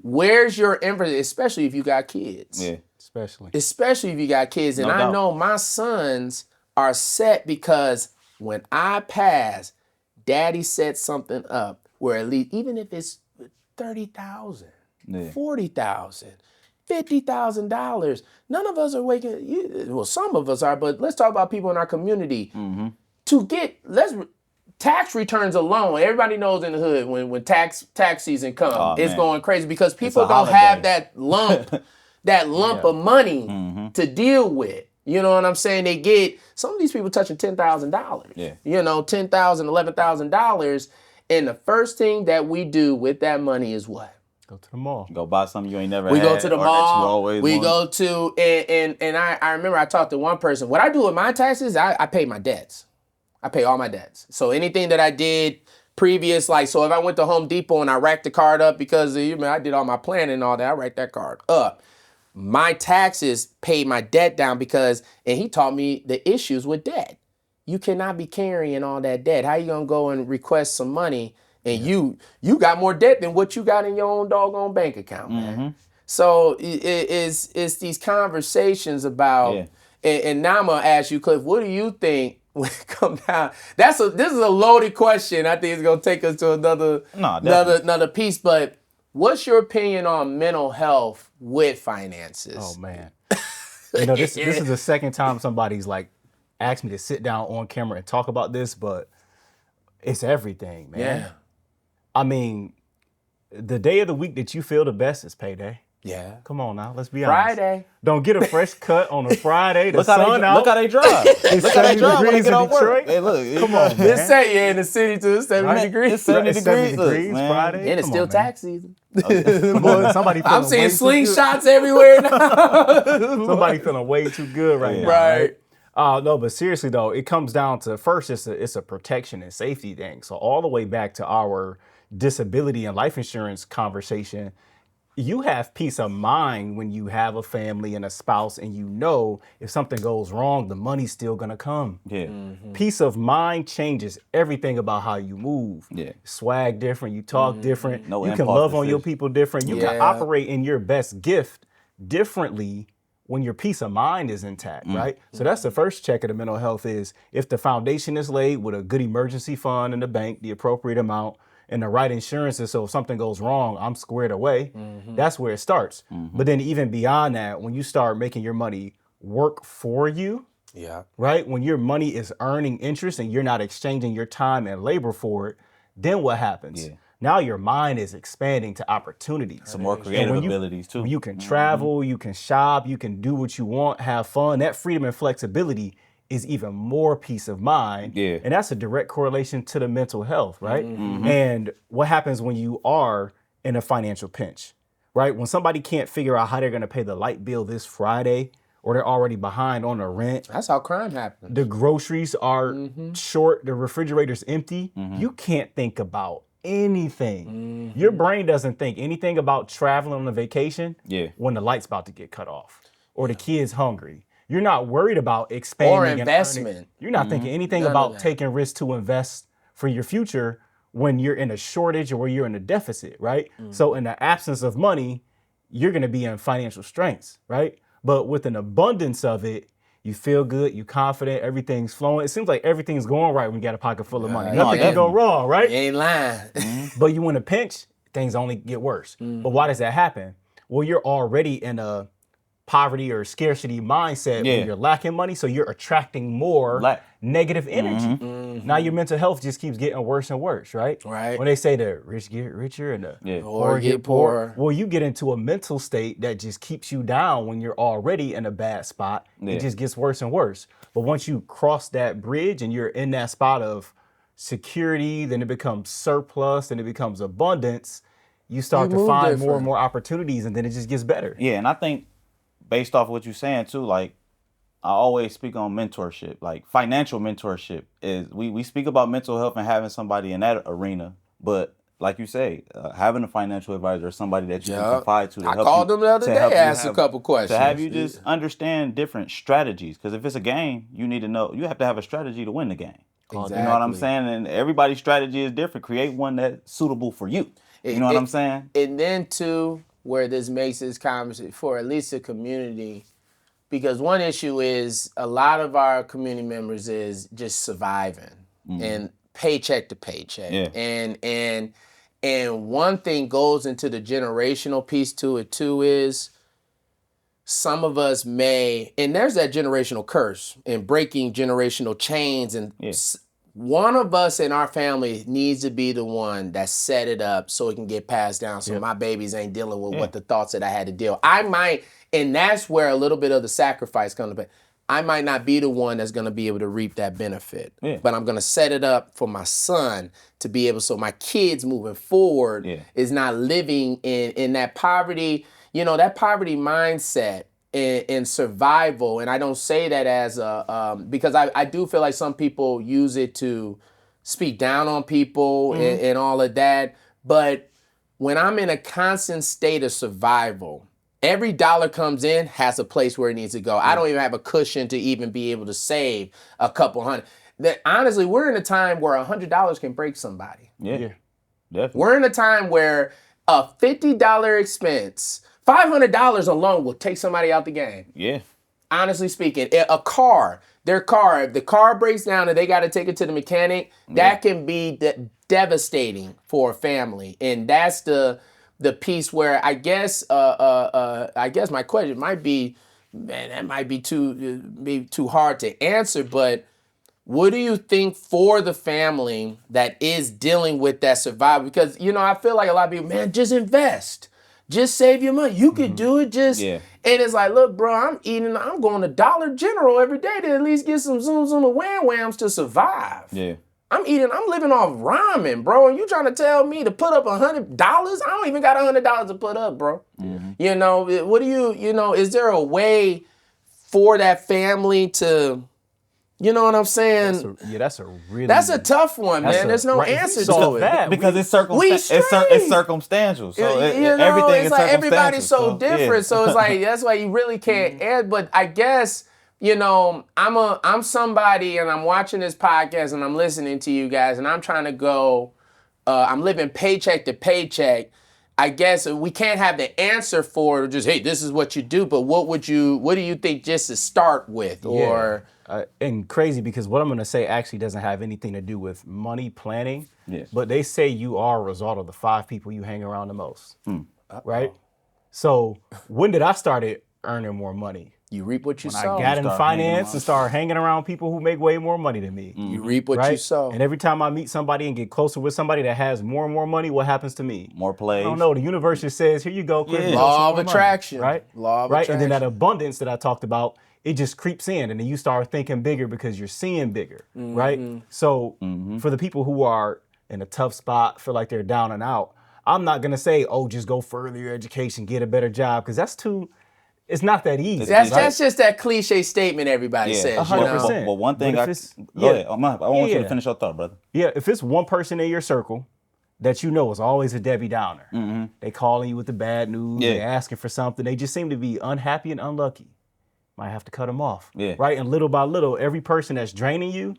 where's your infrastructure, especially if you got kids? Yeah. Especially if you got kids. And I know my sons are set, because when I pass, daddy set something up where at least, even if it's 30,000, 40,000, $50,000. None of us are waking. Well, some of us are, but let's talk about people in our community. To get tax returns alone. Everybody knows in the hood when tax season comes, it's going crazy, because people don't have that lump of money to deal with. You know what I'm saying? They get, some of these people touching $10,000. Yeah. You know, $10,000, $11,000, and the first thing that we do with that money is what? Go to the mall. Go buy something you ain't never We had. go to the or mall. That you We always go to, and I remember I talked to one person. What I do with my taxes, I pay my debts. I pay all my debts. So anything that I did previous, like, so if I went to Home Depot and I racked the card up because I did all my planning and all that, I racked that card up. My taxes paid my debt down, because, and he taught me the issues with debt. You cannot be carrying all that debt. How you gonna go and request some money and you got more debt than what you got in your own doggone bank account, man? So it's these conversations about, and now I'm gonna ask you, Cliff, what do you think when it comes down? This is a loaded question. I think it's gonna take us to another piece. But what's your opinion on mental health with finances? Oh man, this is the second time somebody's like asked me to sit down on camera and talk about this, but it's everything, man. Yeah. I mean, the day of the week that you feel the best is payday. Yeah. Come on now, let's be honest. Friday. Don't get a fresh cut on a Friday. Look how they drive. Look how they drive when they get off work. Hey, look. Come on, man. This say in the city too. It's 70 degrees. It's 70 degrees, man. Friday. And it's still tax season. Come on, somebody I'm seeing feeling slingshots everywhere now. somebody feeling way too good right now. Right. No, but seriously though, it comes down to, first, it's a protection and safety thing. So all the way back to our disability and life insurance conversation, you have peace of mind when you have a family and a spouse, and you know if something goes wrong, the money's still gonna come. Yeah. Peace of mind changes everything about how you move. Yeah. Swag different, you talk different, No you can impulse love on your decision. people different. You can operate in your best gift differently when your peace of mind is intact, right? So that's the first check of the mental health, is if the foundation is laid with a good emergency fund in the bank, the appropriate amount, and the right insurances, so if something goes wrong, I'm squared away. That's where it starts. But then even beyond that, when you start making your money work for you, right? When your money is earning interest and you're not exchanging your time and labor for it, then what happens? Now your mind is expanding to opportunities. Some more creative abilities too. You can travel, you can shop, you can do what you want, have fun. That freedom and flexibility is even more peace of mind. Yeah. And that's a direct correlation to the mental health, right? And what happens when you are in a financial pinch, right? When somebody can't figure out how they're gonna pay the light bill this Friday, or they're already behind on the rent. That's how crime happens. The groceries are short, the refrigerator's empty. You can't think about anything. Your brain doesn't think anything about traveling on a vacation when the light's about to get cut off or the kid's hungry. You're not worried about expanding Or and investment. earning. You're not thinking anything None of about that. taking risks to invest for your future when you're in a shortage or you're in a deficit, right? So in the absence of money, you're gonna be in financial strengths, right? But with an abundance of it, you feel good, you confident, everything's flowing. It seems like everything's going right when you got a pocket full of money. Nothing can go wrong, right? You ain't lying. But you in a pinch, things only get worse. But why does that happen? Well, you're already in a poverty or scarcity mindset Yeah. when you're lacking money, so you're attracting more negative energy. Now your mental health just keeps getting worse and worse, right? Right. When they say the rich get richer and the Poor poor get get poor, poorer. well, you get into a mental state that just keeps you down when you're already in a bad spot. Yeah. It just gets worse and worse. But once you cross that bridge and you're in that spot of security, then it becomes surplus, then it becomes abundance, you start to move find more different. and more opportunities, and then it just gets better. Yeah, and I think based off what you're saying too, like I always speak on mentorship. Like financial mentorship is we speak about mental health and having somebody in that arena, but like you say, having a financial advisor or somebody that you can confide to. I called them the other day, asked a couple questions. To have you just understand different strategies. Because if it's a game, you need to know, you have to have a strategy to win the game. Exactly. You know what I'm saying? And everybody's strategy is different. Create one that's suitable for you. You know what I'm saying? And then too, where this makes this conversation for at least the community, because one issue is a lot of our community members is just surviving and paycheck to paycheck. Yeah. And one thing goes into the generational piece to it too is some of us may, and there's that generational curse and breaking generational chains, and one of us in our family needs to be the one that set it up so it can get passed down, so my babies ain't dealing with what the thoughts that I had to deal. I might, and that's where a little bit of the sacrifice comes to. I might not be the one that's going to be able to reap that benefit, but I'm going to set it up for my son to be able, so my kids moving forward is not living in that poverty, that poverty mindset in survival. And I don't say that as because I do feel like some people use it to speak down on people and all of that. But when I'm in a constant state of survival, every dollar comes in has a place where it needs to go. I don't even have a cushion to even be able to save a couple hundred. Honestly, we're in a time where $100 can break somebody. Yeah. Definitely. We're in a time where a $50 expense, $500 alone will take somebody out the game. Yeah. Honestly speaking, if the car breaks down and they got to take it to the mechanic, that can be devastating for a family. And that's the piece where I guess my question might be, man, that might be too hard to answer, but what do you think for the family that is dealing with that survival? Because, I feel like a lot of people, man, just invest. Just save your money. You could do it. And it's like, look, bro, I'm going to Dollar General every day to at least get some Zoom and Wham Whams to survive. Yeah. I'm living off ramen, bro. And you trying to tell me to put up $100? I don't even got $100 to put up, bro. What do you, is there a way for that family to, you know what I'm saying? That's a tough one, man. There's no answer to it. Because it's circumstantial. So everything is like circumstantial. Everybody's so different. So it's like, that's why you really can't add. But I guess, I'm somebody and I'm watching this podcast and I'm listening to you guys and I'm trying to go, I'm living paycheck to paycheck. I guess we can't have the answer for just, hey, this is what you do, but what do you think just to start with? Or and crazy, because what I'm going to say actually doesn't have anything to do with money planning, but they say you are a result of the 5 people you hang around the most, right? So when did I start earning more money? You reap what you sow. I got in finance and started hanging around people who make way more money than me. You reap what you sow. And every time I meet somebody and get closer with somebody that has more and more money, what happens to me? More plays. I don't know. The universe just says, here you go, Cliff. Law of attraction. Right? Law of attraction. And then that attraction. abundance that I talked about, it just creeps in, and then you start thinking bigger because you're seeing bigger, right? So for the people who are in a tough spot, feel like they're down and out, I'm not going to say, just go further your education, get a better job, because that's too... It's not that easy. That's just that cliche statement everybody says. 100%. Well, one thing Go ahead. I want you to finish your thought, brother. Yeah, if it's one person in your circle that you know is always a Debbie Downer, they calling you with the bad news, they asking for something, they just seem to be unhappy and unlucky. Might have to cut them off. Right? And little by little, every person that's draining you,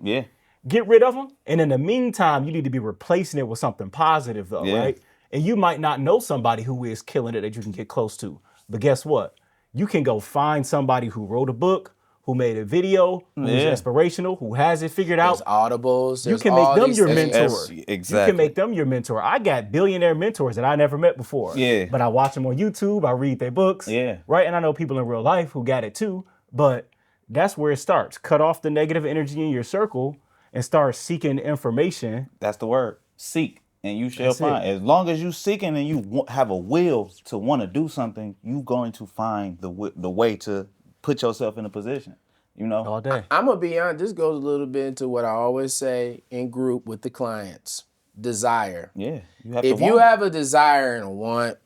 get rid of them. And in the meantime, you need to be replacing it with something positive, though, right? And you might not know somebody who is killing it that you can get close to. But guess what? You can go find somebody who wrote a book, who made a video, who's Yeah. inspirational, who has it figured There's out. audibles. You There's can make all them these your things. mentor. Exactly. You can make them your mentor. I got billionaire mentors that I never met before. Yeah. But I watch them on YouTube. I read their books. Yeah. Right. And I know people in real life who got it too. But that's where it starts. Cut off the negative energy in your circle and start seeking information. That's the word. Seek, and you shall That's find. it. As long as you seeking and you have a will to want to do something, you going to find the way to put yourself in a position. You know. All day. I'm gonna be honest. This goes a little bit into what I always say in group with the clients: desire. Yeah. You have If to you want it. have a desire and a want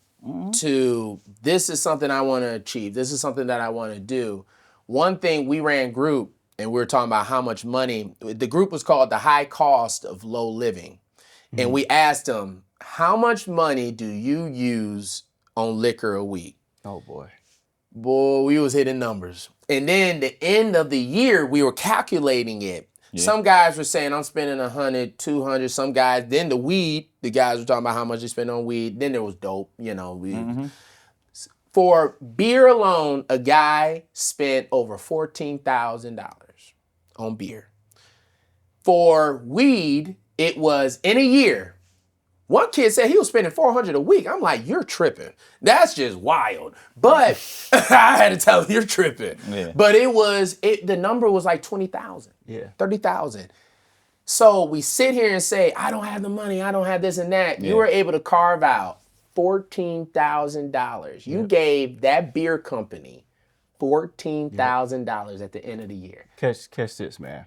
to, this is something I want to achieve. This is something that I want to do. One thing, we ran group and we were talking about how much money. The group was called the high cost of low living, and we asked them, how much money do you use on liquor a week? Oh boy. Boy, we was hitting numbers. And then the end of the year, we were calculating it. Yeah. Some guys were saying, I'm spending 100, 200. Some guys, then the weed, the guys were talking about how much they spend on weed. Then there was dope, weed. For beer alone, a guy spent over $14,000 on beer. For weed, it was in a year. One kid said he was spending $400 a week. I'm like, you're tripping. That's just wild. But I had to tell him, you're tripping. Yeah. But the number was like 20,000, Yeah. 30,000. So we sit here and say, I don't have the money. I don't have this and that. You were able to carve out $14,000. You gave that beer company $14,000 at the end of the year. Catch this, man.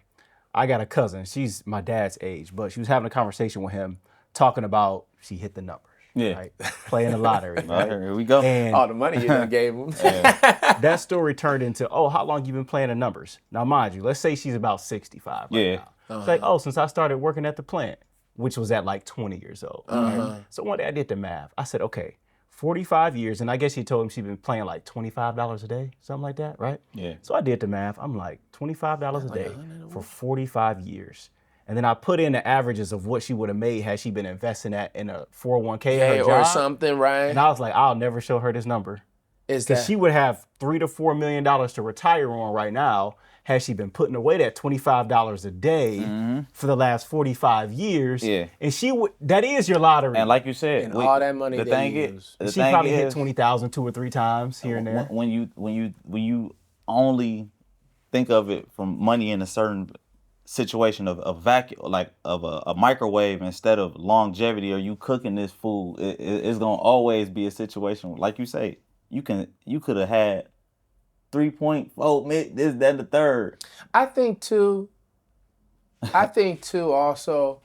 I got a cousin. She's my dad's age, but she was having a conversation with him, talking about she hit the numbers. Yeah. Right? Playing the lottery. Right? Here we go. And All the money you done gave them. that story turned into, oh, how long you been playing the numbers? Now, mind you, let's say she's about 65 right Yeah. now. It's like, oh, since I started working at the plant, which was at like 20 years old. Right? So one day I did the math. I said, okay, 45 years, and I guess she told him she'd been playing like $25 a day, something like that, right? Yeah. So I did the math. I'm like, $25 a day for 45 years. And then I put in the averages of what she would have made had she been investing that in a 401k at her or job. something, right? And I was like, I'll never show her this number. Is Because that she would have $3 to $4 million to retire on right now had she been putting away that $25 a day for the last 45 years. Yeah. And she would, that is your lottery. And like you said, And all that money the they thing use. is, the she thing probably hit is, 20,000 2 or 3 times here and there. when you only think of it from money in a certain situation of a vacuum, like of a microwave instead of longevity, or you cooking this food, it's gonna always be a situation. Like you say, you could have had 3.4 this, that, and the third. I think too also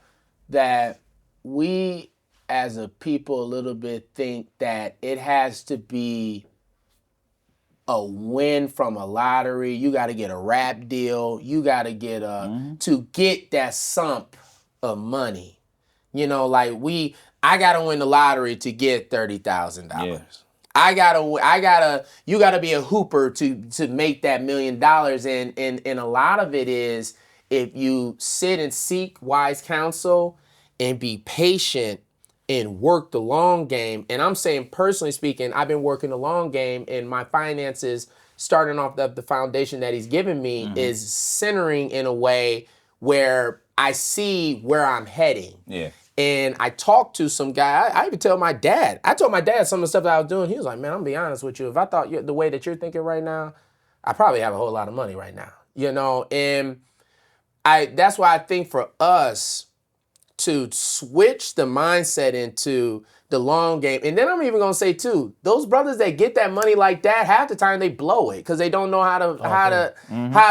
that we as a people a little bit think that it has to be a win from a lottery. You got to get a rap deal. You got to get to get that sump of money. Like I got to win the lottery to get $30,000. Yeah. You gotta be a hooper to make that $1 million. And a lot of it is, if you sit and seek wise counsel and be patient and work the long game. And I'm saying, personally speaking, I've been working the long game, and my finances, starting off the foundation that he's given me, is centering in a way where I see where I'm heading. Yeah. And I talked to some guy. I even tell my dad. I told my dad some of the stuff that I was doing. He was like, man, I'm gonna be honest with you. If I thought the way that you're thinking right now, I probably have a whole lot of money right now. And that's why I think for us to switch the mindset into the long game. And then I'm even gonna say too, those brothers that get that money like that, half the time they blow it because they don't know how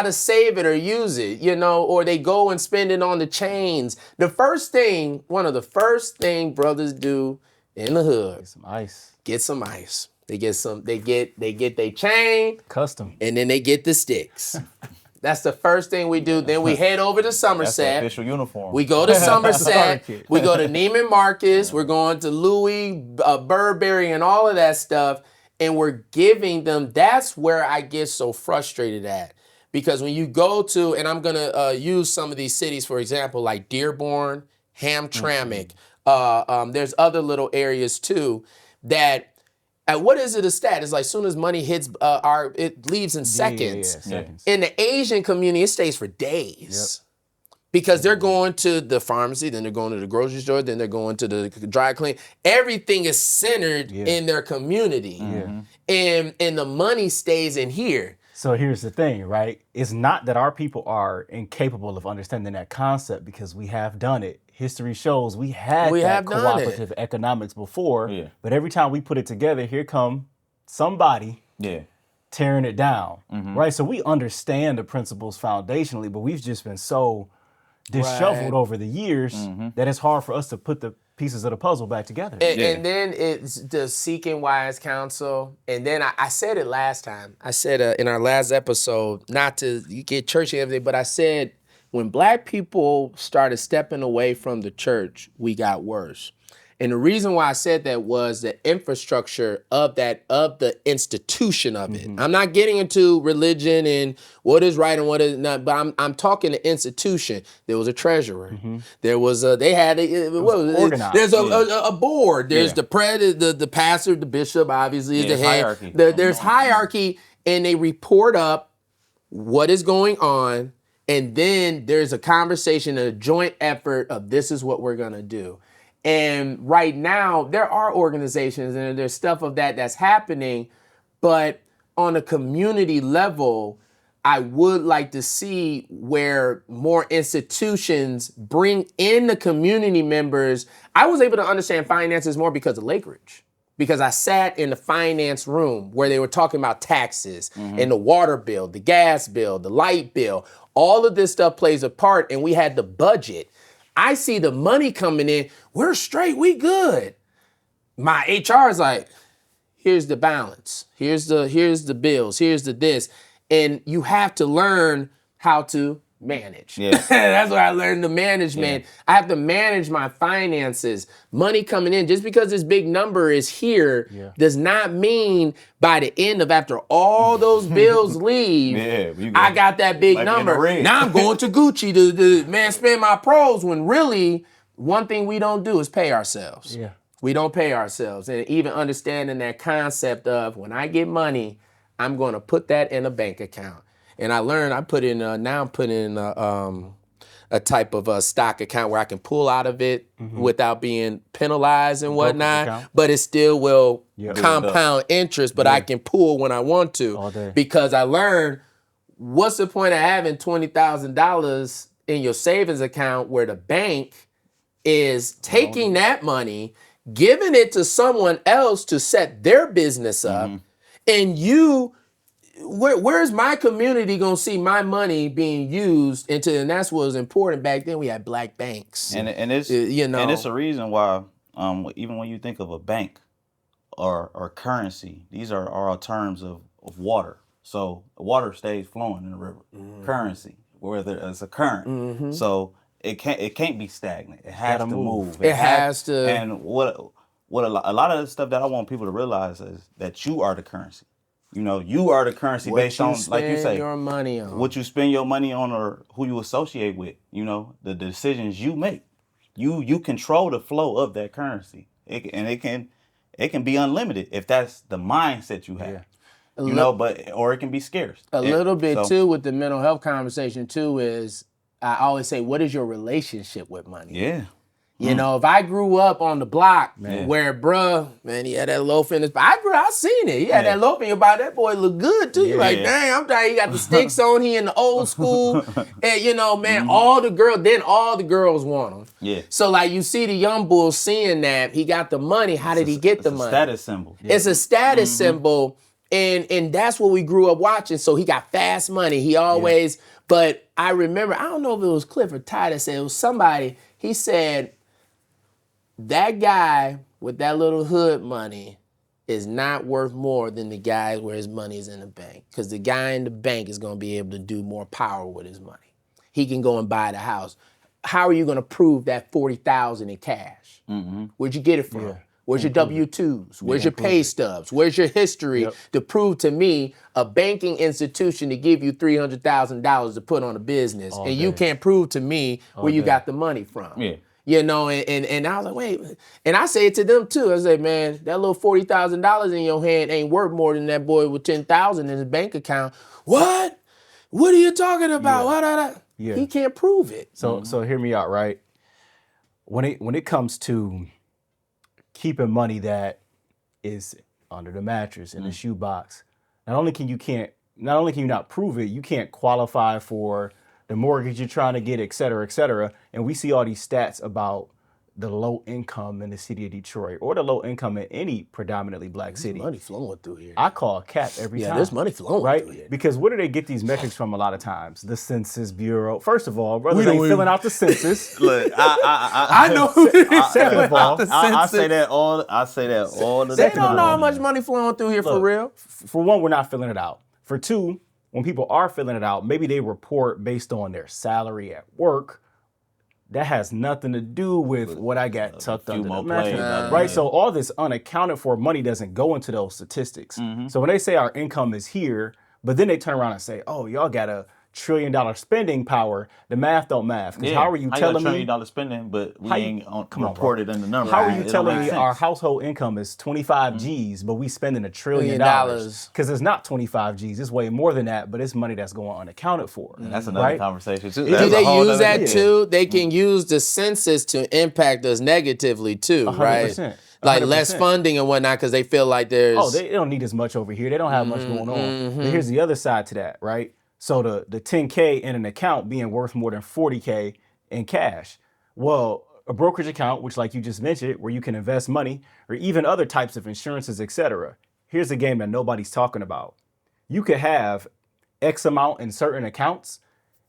to save it or use it, or they go and spend it on the chains. One of the first thing brothers do in the hood, Some ice. get some ice. They get their chain, Custom. and then they get the sticks. That's the first thing we do. Then we head over to That's the Somerset. official uniform. We go to Somerset. Starter kit. We go to Neiman Marcus. We're going to Louis, Burberry, and all of that stuff. And we're giving them. That's where I get so frustrated at. Because when you go to, and I'm going to use some of these cities, for example, like Dearborn, Hamtramck. There's other little areas too that What is it a stat? It's like as soon as money hits it leaves in seconds. Seconds. In the Asian community, it stays for days. Because they're going to the pharmacy, then they're going to the grocery store, then they're going to the dry clean. Everything is centered in their community. And the money stays in here. So here's the thing, right? It's not that our people are incapable of understanding that concept, because we have done it. History shows we had that cooperative economics before, but every time we put it together, here come somebody tearing it down, right? So we understand the principles foundationally, but we've just been so disheveled over the years that it's hard for us to put the pieces of the puzzle back together. And then it's the seeking wise counsel. And then I said it last time. I said in our last episode, not to get churchy and everything, but I said when black people started stepping away from the church, we got worse. And the reason why I said that was the infrastructure of the institution of it. I'm not getting into religion and what is right and what is not, but I'm talking the institution. There was a treasurer. There was there's a board. There's the pastor, the bishop, obviously is the head. Hierarchy. There's hierarchy, and they report up what is going on, and then there's a conversation, a joint effort of this is what we're gonna do. And right now, there are organizations and there's stuff of that's happening, but on a community level, I would like to see where more institutions bring in the community members. I was able to understand finances more because of Lake Ridge, because I sat in the finance room where they were talking about taxes and the water bill, the gas bill, the light bill. All of this stuff plays a part, and we had the budget. I see the money coming in. We're straight. We good. My HR is like, here's the balance. Here's the bills. Here's the this. And you have to learn how to manage. That's what I learned, the management. I have to manage my finances. Money coming in, just because this big number is here does not mean by the end of after all those bills leave, I got that big number. Now I'm going to Gucci to spend my pros, when really one thing we don't do is pay ourselves. We don't pay ourselves. And even understanding that concept of when I get money, I'm going to put that in a bank account. And I learned, I'm putting a type of a stock account where I can pull out of it without being penalized and whatnot, but it still will compound interest, but I can pull when I want to, because I learned what's the point of having $20,000 in your savings account where the bank is taking that money, giving it to someone else to set their business up, and where's my community gonna see my money being used into? And that's what was important back then. We had black banks, and it's and it's a reason why even when you think of a bank or currency, these are all terms of water. So water stays flowing in the river. Currency, whether it's a current, so it can't be stagnant. It has to move. It has to. And what a lot of the stuff that I want people to realize is that you are the currency. You know, you are the currency based on, like you say, your money on. What you spend your money on, or who you associate with. You know, the decisions you make. You control the flow of that currency. It can be unlimited if that's the mindset you have. Or it can be scarce. A little bit too with the mental health conversation too is, I always say, what is your relationship with money? You know, if I grew up on the block where, he had that loaf in his, I seen it. He had that loaf in your body. That boy look good too. You're like, dang, I'm tired. He got the sticks on. He in the old school. And all the girls want him. So like you see the young bull seeing that, he got the money. How did he get the money? Status symbol. It's a status symbol. And that's what we grew up watching. So he got fast money. He always, but I remember, I don't know if it was Cliff or Ty that said, it was somebody, he said, that guy with that little hood money is not worth more than the guy where his money is in the bank. Because the guy in the bank is going to be able to do more power with his money. He can go and buy the house. How are you going to prove that $40,000 in cash? Where'd you get it from? Where's your W-2s? Where's your pay stubs? Where's your history to prove to me a banking institution to give you $300,000 to put on a business, and you can't prove to me where you got the money from? You know, and I was like, wait, and I say it to them too. I say, man, that little $40,000 in your hand ain't worth more than that boy with 10,000 in his bank account. What? What are you talking about? Yeah. He can't prove it. So hear me out, right? When it comes to keeping money that is under the mattress in the shoebox, not only can you not prove it, you can't qualify for the mortgage you're trying to get, et cetera, et cetera. And we see all these stats about the low income in the city of Detroit or the low income in any predominantly black city. Money flowing through here. I call a cap every time. there's money flowing right? through here. Because where do they get these metrics from a lot of times? The Census Bureau. First of all, brothers ain't filling out the census. Look, I know. Second of all, I say that all the They time. don't know how much money flowing through here for Look, real. For one, we're not filling it out. For two, when people are filling it out, maybe they report based on their salary at work. That has nothing to do with what I got tucked under the mattress, right? So all this unaccounted for money doesn't go into those statistics. So when they say our income is here, but then they turn around and say, "Oh, y'all got a $1 trillion spending power," the math don't math. Because how are you telling me $1 trillion spending, but we ain't reported in the numbers? How are you telling me our household income is 25 G's, but we spending $1 trillion? Because it's not 25 G's. It's way more than that, but it's money that's going unaccounted for. That's another conversation too. Do they use that too? They can use the census to impact us negatively too, 100%. right? Like 100%. less funding and whatnot because they feel like there's... Oh, they don't need as much over here. They don't have much going on. But here's the other side to that, right? So the 10K in an account being worth more than 40K in cash. Well, a brokerage account, which like you just mentioned, where you can invest money or even other types of insurances, etc. Here's a game that nobody's talking about. You could have X amount in certain accounts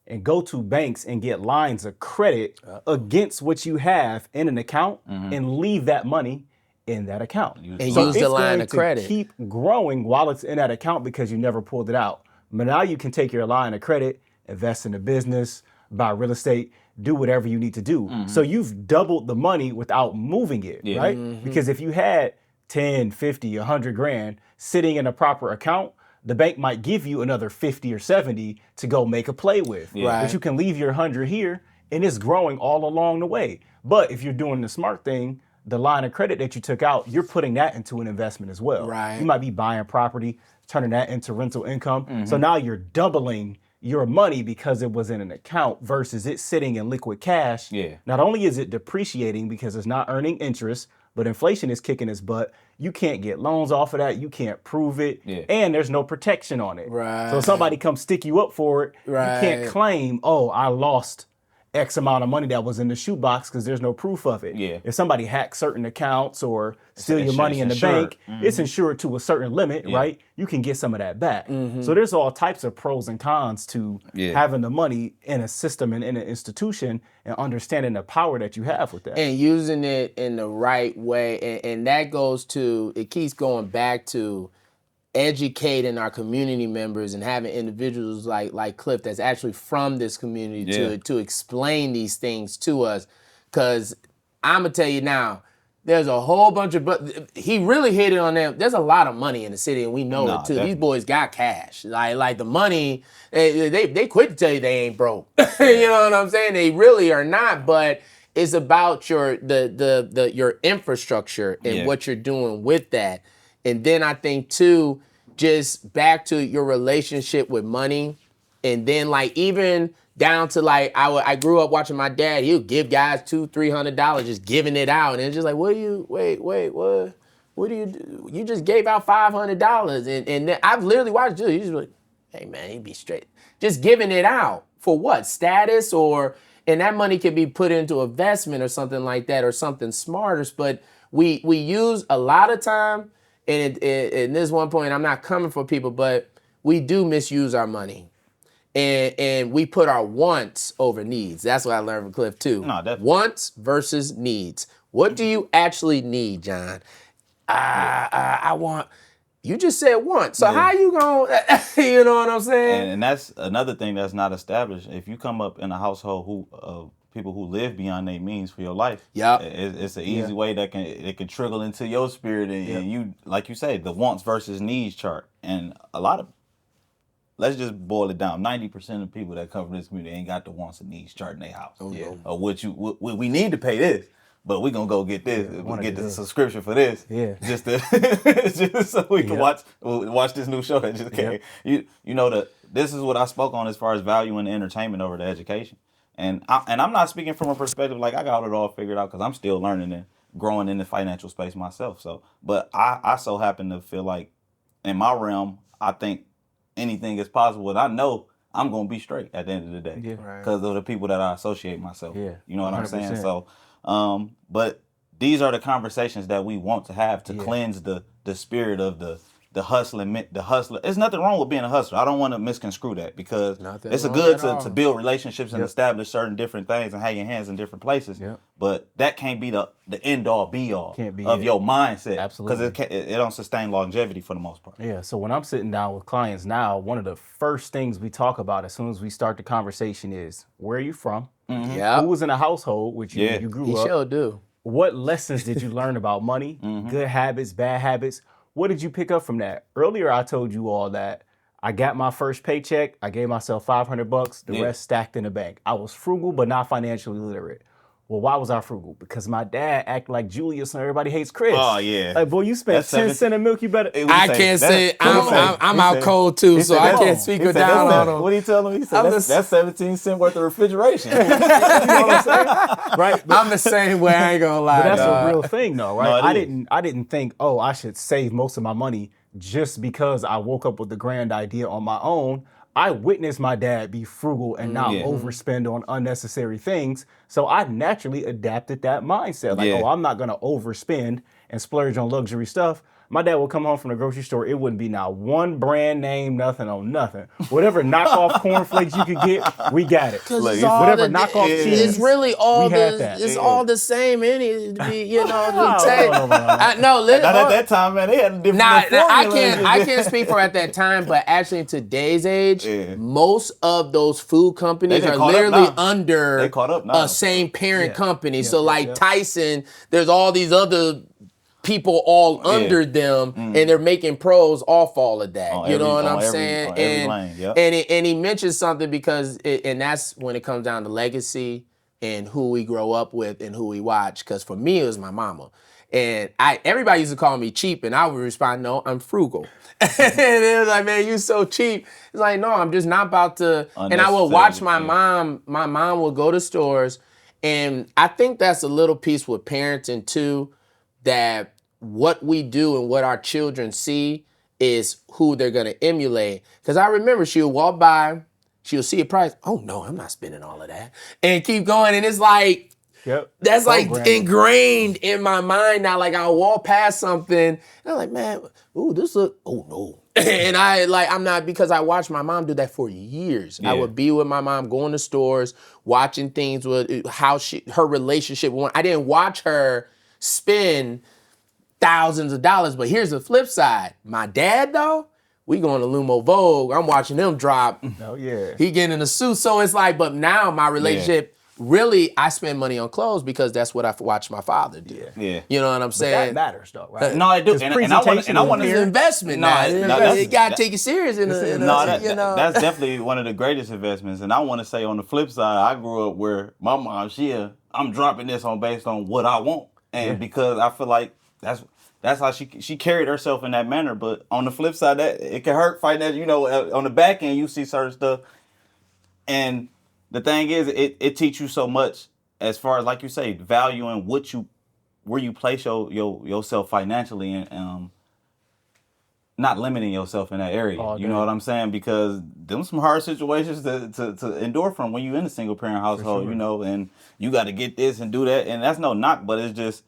and go to banks and get lines of credit against what you have in an account and leave that money in that account. And use the line of credit. Keep growing while it's in that account because you never pulled it out. But now you can take your line of credit, invest in a business, buy real estate, do whatever you need to do. So you've doubled the money without moving it, right? Because if you had 10, 50, 100 grand sitting in a proper account, the bank might give you another 50 or 70 to go make a play with. Right. But you can leave your 100 here and it's growing all along the way. But if you're doing the smart thing, the line of credit that you took out, you're putting that into an investment as well. Right. You might be buying property, turning that into rental income. So now you're doubling your money because it was in an account versus it sitting in liquid cash. Yeah. Not only is it depreciating because it's not earning interest, but inflation is kicking its butt. You can't get loans off of that. You can't prove it. And there's no protection on it. Right. So if somebody comes stick you up for it, you can't claim, oh, I lost X amount of money that was in the shoebox because there's no proof of it. If somebody hacks certain accounts or steal your money in the bank, it's insured to a certain limit, right? You can get some of that back. So there's all types of pros and cons to having the money in a system and in an institution and understanding the power that you have with that. And using it in the right way. And that goes to, it keeps going back to educating our community members and having individuals like Clift that's actually from this community to explain these things to us. Because I'm going to tell you now, there's a whole bunch of, but he really hit it on them. There's a lot of money in the city and we know it too. Definitely. These boys got cash. Like the money, they quit to tell you they ain't broke. You know what I'm saying? They really are not, but it's about your infrastructure and what you're doing with that. And then I think too, just back to your relationship with money, and then like even down to like I grew up watching my dad. He would give guys $200-300 just giving it out, and it's just like, what do you what do you do? You just gave out $500, and then I've literally watched Julie. He's just like, hey man, he'd be straight, just giving it out for what status and that money could be put into investment or something like that or something smarter. But we use a lot of time. And in this one point, I'm not coming for people, but we do misuse our money. And we put our wants over needs. That's what I learned from Clift too. No, definitely. Wants versus needs. What do you actually need, John? I want, you just said want. So how you going to, you know what I'm saying? And that's another thing that's not established. If you come up in a household people who live beyond their means for your life. It's an easy way that can trickle into your spirit and you, like you say, the wants versus needs chart. And a lot of let's just boil it down. 90% of people that come from this community ain't got the wants and needs chart in their house. Or what we need to pay this, but we gonna go get this. We'll get the subscription for this. Yeah. Just to just so we can watch this new show that just came. You know this is what I spoke on as far as valuing the entertainment over the education. And I'm not speaking from a perspective like I got it all figured out because I'm still learning and growing in the financial space myself. So, but I so happen to feel like in my realm, I think anything is possible. And I know I'm gonna be straight at the end of the day because of the people that I associate myself. Yeah, you know what 100%. I'm saying. So, but these are the conversations that we want to have to cleanse the spirit of the hustling, the hustler. There's nothing wrong with being a hustler. I don't want to misconstrue that because it's good to build relationships and establish certain different things and have your hands in different places. But that can't be the end all be all of your mindset. Absolutely. Because it don't sustain longevity for the most part. Yeah. So when I'm sitting down with clients now, one of the first things we talk about as soon as we start the conversation is, where are you from? Yeah. Who was in a household which you grew up? You sure do. What lessons did you learn about money? Good habits, bad habits? What did you pick up from that? Earlier, I told you all that I got my first paycheck. I gave myself $500. The rest stacked in the bank. I was frugal, but not financially literate. Well, why was I frugal? Because my dad acted like Julius and everybody hates Chris. Oh, yeah. Like, boy, you spent 10 cents in milk, you better. I can't say, I'm out cold too, so I can't speak her down on him. What are you telling me? He said, that's 17 cents worth of refrigeration. You know what I'm saying? Right? I'm the same way, I ain't gonna lie. But that's a real thing, though, right? No, I didn't think, oh, I should save most of my money just because I woke up with the grand idea on my own. I witnessed my dad be frugal and not overspend on unnecessary things. So I naturally adapted that mindset. Like, oh, I'm not going to overspend and splurge on luxury stuff. My dad would come home from the grocery store. It wouldn't be not one brand name, nothing on nothing. Whatever knockoff cornflakes you could get, we got it. Like, whatever knockoff cheese, it's really all it's all the same. You know, Not at that time, man, they had a different I can't speak for at that time, but actually in today's age, most of those food companies are literally under a same parent company. So like Tyson, there's all these other people all under them, and they're making pros off all of that. You know what I'm saying? And he mentioned something because, and that's when it comes down to legacy and who we grow up with and who we watch. Because for me, it was my mama. And everybody used to call me cheap, and I would respond, no, I'm frugal. And it was like, man, you so cheap. It's like, no, I'm just not about to. And I would watch my mom. My mom would go to stores, and I think that's a little piece with parenting too, that what we do and what our children see is who they're going to emulate. Because I remember she would walk by, she would see a price. Oh, no, I'm not spending all of that. And keep going. And it's like, that's like ingrained in my mind now. Like I'll walk past something and I'm like, man, ooh, this look, oh no. And I'm not, because I watched my mom do that for years. I would be with my mom, going to stores, watching things with how her relationship went. I didn't watch her spend thousands of dollars, but here's the flip side. My dad, though, we going to Lumo Vogue. I'm watching them drop. Oh, yeah. He getting in a suit. So it's like, but now my relationship, really, I spend money on clothes because that's what I watched my father do. Yeah. You know what I'm saying? That matters, though, right? No, I do. And I want to investment now. You got to take it serious. That's definitely one of the greatest investments. And I want to say on the flip side, I grew up where my mom, I'm dropping this based on what I want. And because I feel like that's how she carried herself in that manner. But on the flip side, that it can hurt fighting that, on the back end, you see certain stuff. And the thing is, it teaches you so much as far as, like you say, valuing where you place yourself financially and not limiting yourself in that area. You know what I'm saying? Because them some hard situations to endure from when you in a single parent household, and you got to get this and do that. And that's no knock, but it's just,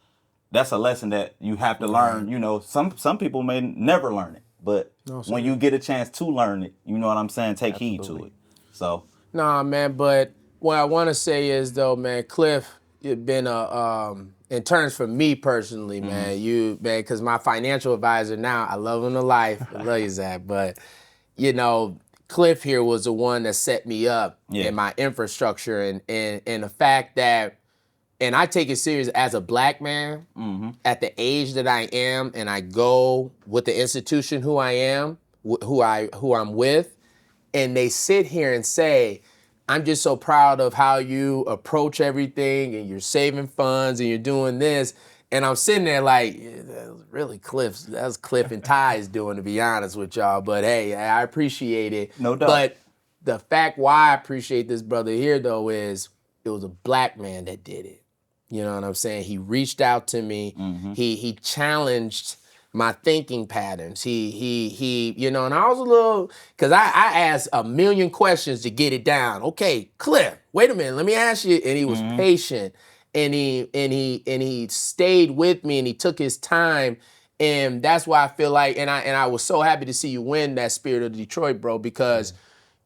that's a lesson that you have to learn. Some people may never learn it, but when you get a chance to learn it, you know what I'm saying, take heed to it. So. Nah, man, but what I want to say is, though, man, Cliff, you've been in terms for me personally, man, because my financial advisor now, I love him to life. I love you, Zach. But, Cliff here was the one that set me up in my infrastructure and the fact that, and I take it serious as a black man at the age that I am, and I go with the institution who I am, who I'm with, and they sit here and say, I'm just so proud of how you approach everything and you're saving funds and you're doing this. And I'm sitting there like, yeah, that was really Cliff. That's Cliff and Ty's doing, to be honest with y'all. But hey, I appreciate it. No doubt. But the fact why I appreciate this brother here, though, is it was a black man that did it. You know what I'm saying? He reached out to me. He challenged my thinking patterns. He, you know, and I was a little, because I asked a million questions to get it down. Okay, Cliff, wait a minute, let me ask you. And he was patient, and he stayed with me, and he took his time. And that's why I feel like, and I was so happy to see you win that Spirit of Detroit, bro, because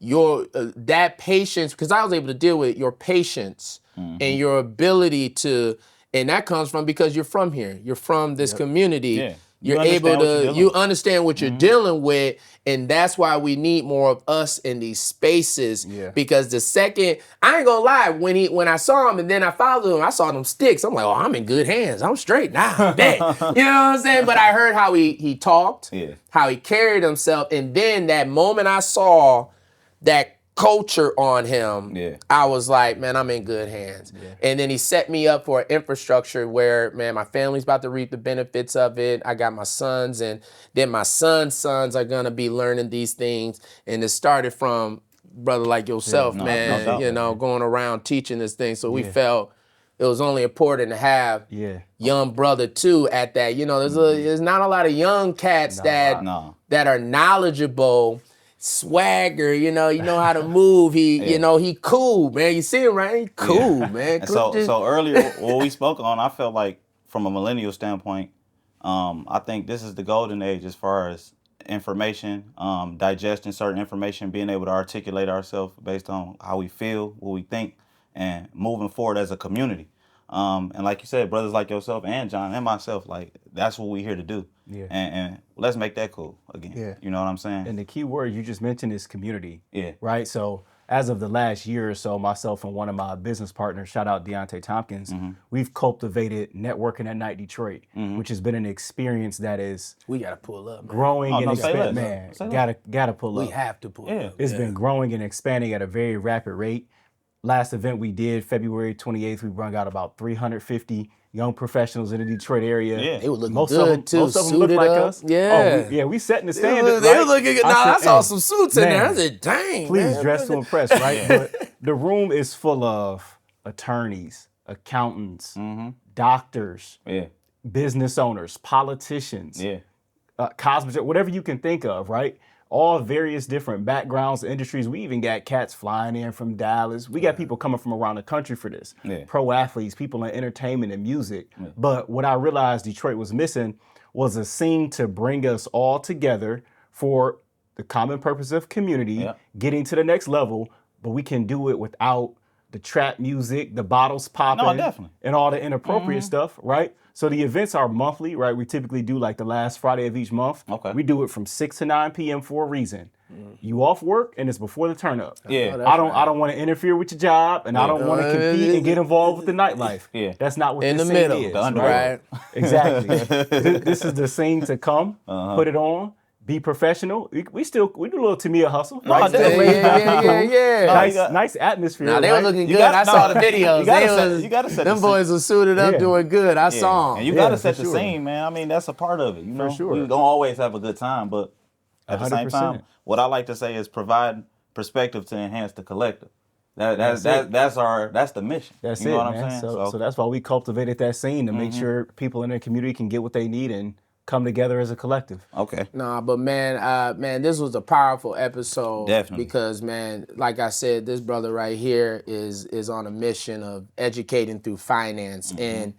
your that patience, because I was able to deal with your patience and your ability to, and that comes from because you're from here. You're from this community. Yeah. You're understand able what you're to, dealing you with. understand what you're dealing with, and that's why we need more of us in these spaces. Yeah. Because the second, I ain't gonna lie, when I saw him and then I followed him, I saw them sticks. I'm like, oh, I'm in good hands. I'm straight now. Bet. You know what I'm saying? But I heard how he talked, how he carried himself, and then that moment I saw that culture on him, I was like, man, I'm in good hands. And then he set me up for an infrastructure where, man, my family's about to reap the benefits of it. I got my sons, and then my son's sons are gonna be learning these things. And it started from brother like yourself, no man, doubt, you know, going around teaching this thing. So we felt it was only important to have young brother too at that. You know, there's not a lot of young cats that are knowledgeable, swagger, you know how to move. You know, he cool, man. You see him, right? He cool, man. And so earlier, what we spoke on, I felt like from a millennial standpoint, I think this is the golden age as far as information, digesting certain information, being able to articulate ourselves based on how we feel, what we think, and moving forward as a community. And like you said, brothers like yourself and John and myself, like that's what we're here to do. Yeah. And let's make that cool again. Yeah. You know what I'm saying? And the key word you just mentioned is community. Yeah. Right? So as of the last year or so, myself and one of my business partners, shout out Deontay Tompkins, we've cultivated Networking at Night Detroit, which has been an experience that is we gotta pull up, man. growing and expanding. less. Man, gotta pull up. We have to pull up. It's been growing and expanding at a very rapid rate. Last event we did, February 28th, we brought out about 350 young professionals in the Detroit area. Yeah. They were looking Most good of them, too, most of them look suited like up. us. Yeah. We setting the They standard. were looking good. I saw hey, some suits in there. I man, said, dang, please man. dress to impress, right? But the room is full of attorneys, accountants, doctors, business owners, politicians, cosmetologists, whatever you can think of, right? All various different backgrounds, industries. We even got cats flying in from Dallas. We got people coming from around the country for this. Pro athletes, people in entertainment and music. But what I realized Detroit was missing was a scene to bring us all together for the common purpose of community, getting to the next level, but we can do it without the trap music, the bottles popping, and all the inappropriate stuff, right? So the events are monthly, right? We typically do like the last Friday of each month. Okay. We do it from 6 to 9 p.m. for a reason. You off work and it's before the turn up. Yeah. I don't want to interfere with your job, and I don't want to compete and get involved with the nightlife. That's not what In this the scene middle, is. the underworld. right? Exactly. This is the scene to come. Put it on. Be professional. We do a little Tamia hustle. Right? Yeah. Nice atmosphere. Now they were right? looking good. I saw the videos. You gotta set them the boys were suited up, doing good. I saw them. And you gotta set for the sure. scene, man. I mean, that's a part of it. You know, sure. we don't always have a good time, but at the same 100%. time, what I like to say is provide perspective to enhance the collective. That's the mission. That's you know what man. I'm saying? So that's why we cultivated that scene to make sure people in the community can get what they need and come together as a collective. Okay. Nah, but man, this was a powerful episode. Definitely. Because, man, like I said, this brother right here is on a mission of educating through finance and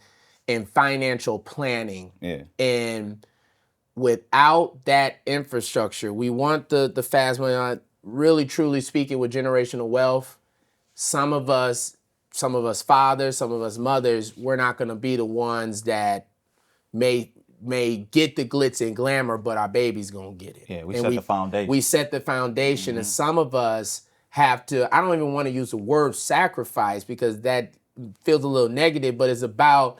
financial planning. Yeah. And without that infrastructure, we want the fast money. Really, truly speaking, with generational wealth, some of us fathers, some of us mothers, we're not going to be the ones that may get the glitz and glamour, but our baby's gonna get it. Yeah, we set the foundation. We set the foundation, and some of us have to, I don't even want to use the word sacrifice because that feels a little negative, but it's about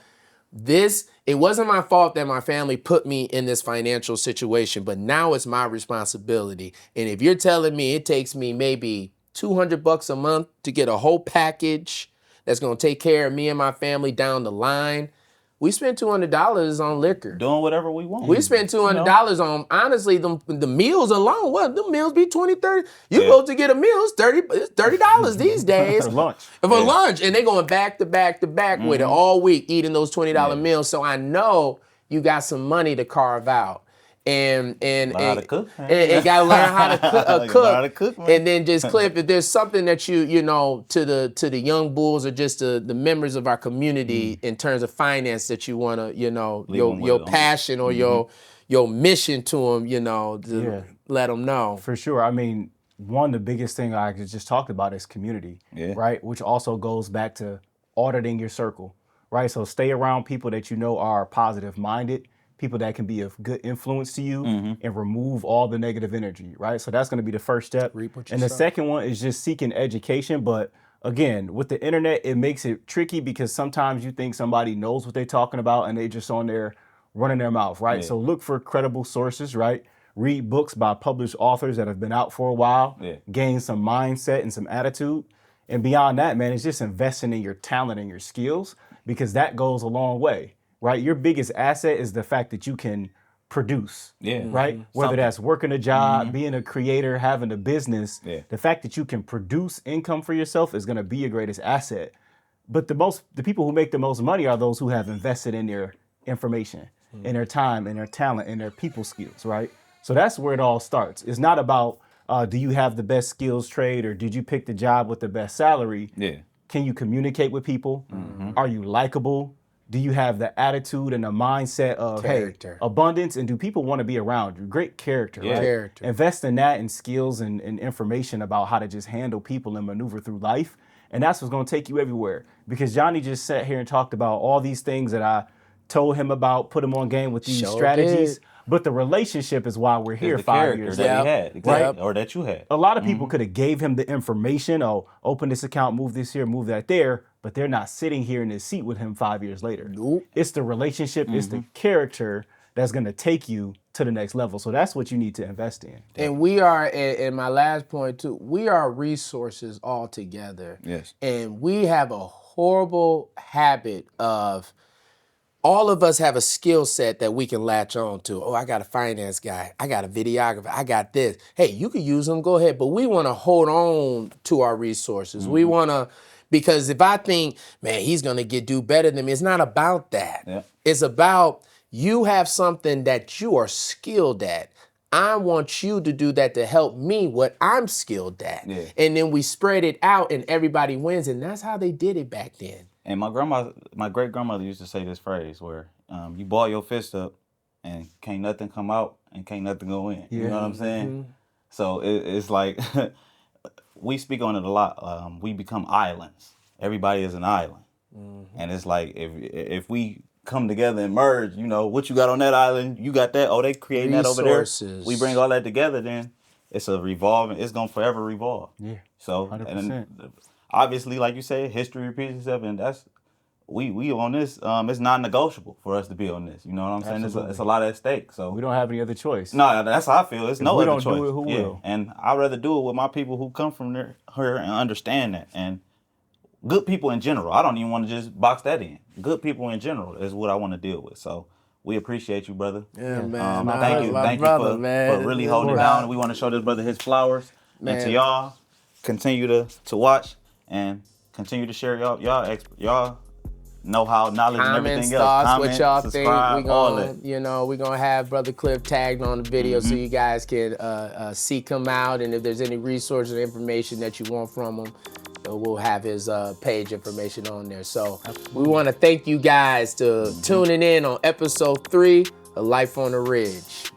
this it wasn't my fault that my family put me in this financial situation, but now it's my responsibility. And if you're telling me it takes me maybe $200 a month to get a whole package that's going to take care of me and my family down the line, we spent $200 on liquor. Doing whatever we want. We spent $200 on, honestly, the meals alone. What, the meals be 20, 30. You supposed to get a meal, it's $30 these days. For lunch. For lunch. And they going back to back to back with it all week, eating those $20 meals. So I know you got some money to carve out. And Learn how to cook, man. and got to learn how to cook. Learn how to cook, man. And then just Cliff, if there's something that you know, to the young bulls or just the members of our community in terms of finance that you want to, you know, your passion or your mission to them, you know, to let them know. For sure. I mean, one of the biggest thing I just talked about is community, right? Which also goes back to auditing your circle, right? So stay around people that you know are positive minded, people that can be of good influence to you, and remove all the negative energy, right? So that's going to be the first step. And the second one is just seeking education. But again, with the internet, it makes it tricky because sometimes you think somebody knows what they're talking about and they just on there running their mouth, right? So look for credible sources, right? Read books by published authors that have been out for a while, gain some mindset and some attitude. And beyond that, man, it's just investing in your talent and your skills, because that goes a long way. Right, your biggest asset is the fact that you can produce. Right, whether that's working a job, being a creator, having a business. The fact that you can produce income for yourself is going to be your greatest asset. But the people who make the most money are those who have invested in their information, in their time, in their talent, in their people skills. Right, so that's where it all starts. It's not about do you have the best skills trade or did you pick the job with the best salary. Can you communicate with people? Are you likable? Do you have the attitude and the mindset of Character. Hey, abundance, and do people want to be around you? Great character, right? Character. Invest in that and skills and information about how to just handle people and maneuver through life. And that's what's going to take you everywhere. Because Johnny just sat here and talked about all these things that I told him about, put him on game with these strategies. But the relationship is why we're here 5 years that later. he had, exactly. Or that you had. A lot of people could have gave him the information, open this account, move this here, move that there, but they're not sitting here in his seat with him 5 years later. It's the relationship, it's the character that's going to take you to the next level. So that's what you need to invest in. And we are, and my last point too, we are resources all together. And we have a horrible habit of, all of us have a skill set that we can latch on to. Oh, I got a finance guy. I got a videographer. I got this. Hey, you could use them. Go ahead. But we want to hold on to our resources. We want to, because if I think, man, he's going to do better than me, it's not about that. It's about you have something that you are skilled at. I want you to do that to help me what I'm skilled at. And then we spread it out and everybody wins. And that's how they did it back then. And my great grandmother used to say this phrase where you ball your fist up and can't nothing come out and can't nothing go in. You know what I'm saying? So it's like we speak on it a lot. We become islands. Everybody is an island, and it's like if we come together and merge, you know, what you got on that island, you got that. Oh, they creating that over there. We bring all that together, then it's a revolving. It's gonna forever revolve. So 100%. And obviously, like you say, history repeats itself, and that's we on this. It's non-negotiable for us to be on this. You know what I'm saying? It's a lot at stake. So we don't have any other choice. No, that's how I feel. It's no other choice. If we don't do it, who will? And I'd rather do it with my people who come from here and understand that. And good people in general. I don't even want to just box that in. Good people in general is what I want to deal with. So we appreciate you, brother. Yeah, man. Thank you for really holding it down. We want to show this brother his flowers. Man. And to y'all, continue to watch and continue to share y'all know-how, knowledge, and everything else. Comment, what y'all think. We're gonna have Brother Clift tagged on the video so you guys can seek him out, and if there's any resources or information that you want from him, we'll have his page information on there. So we want to thank you guys for tuning in on episode 3 of Life on the Ridge.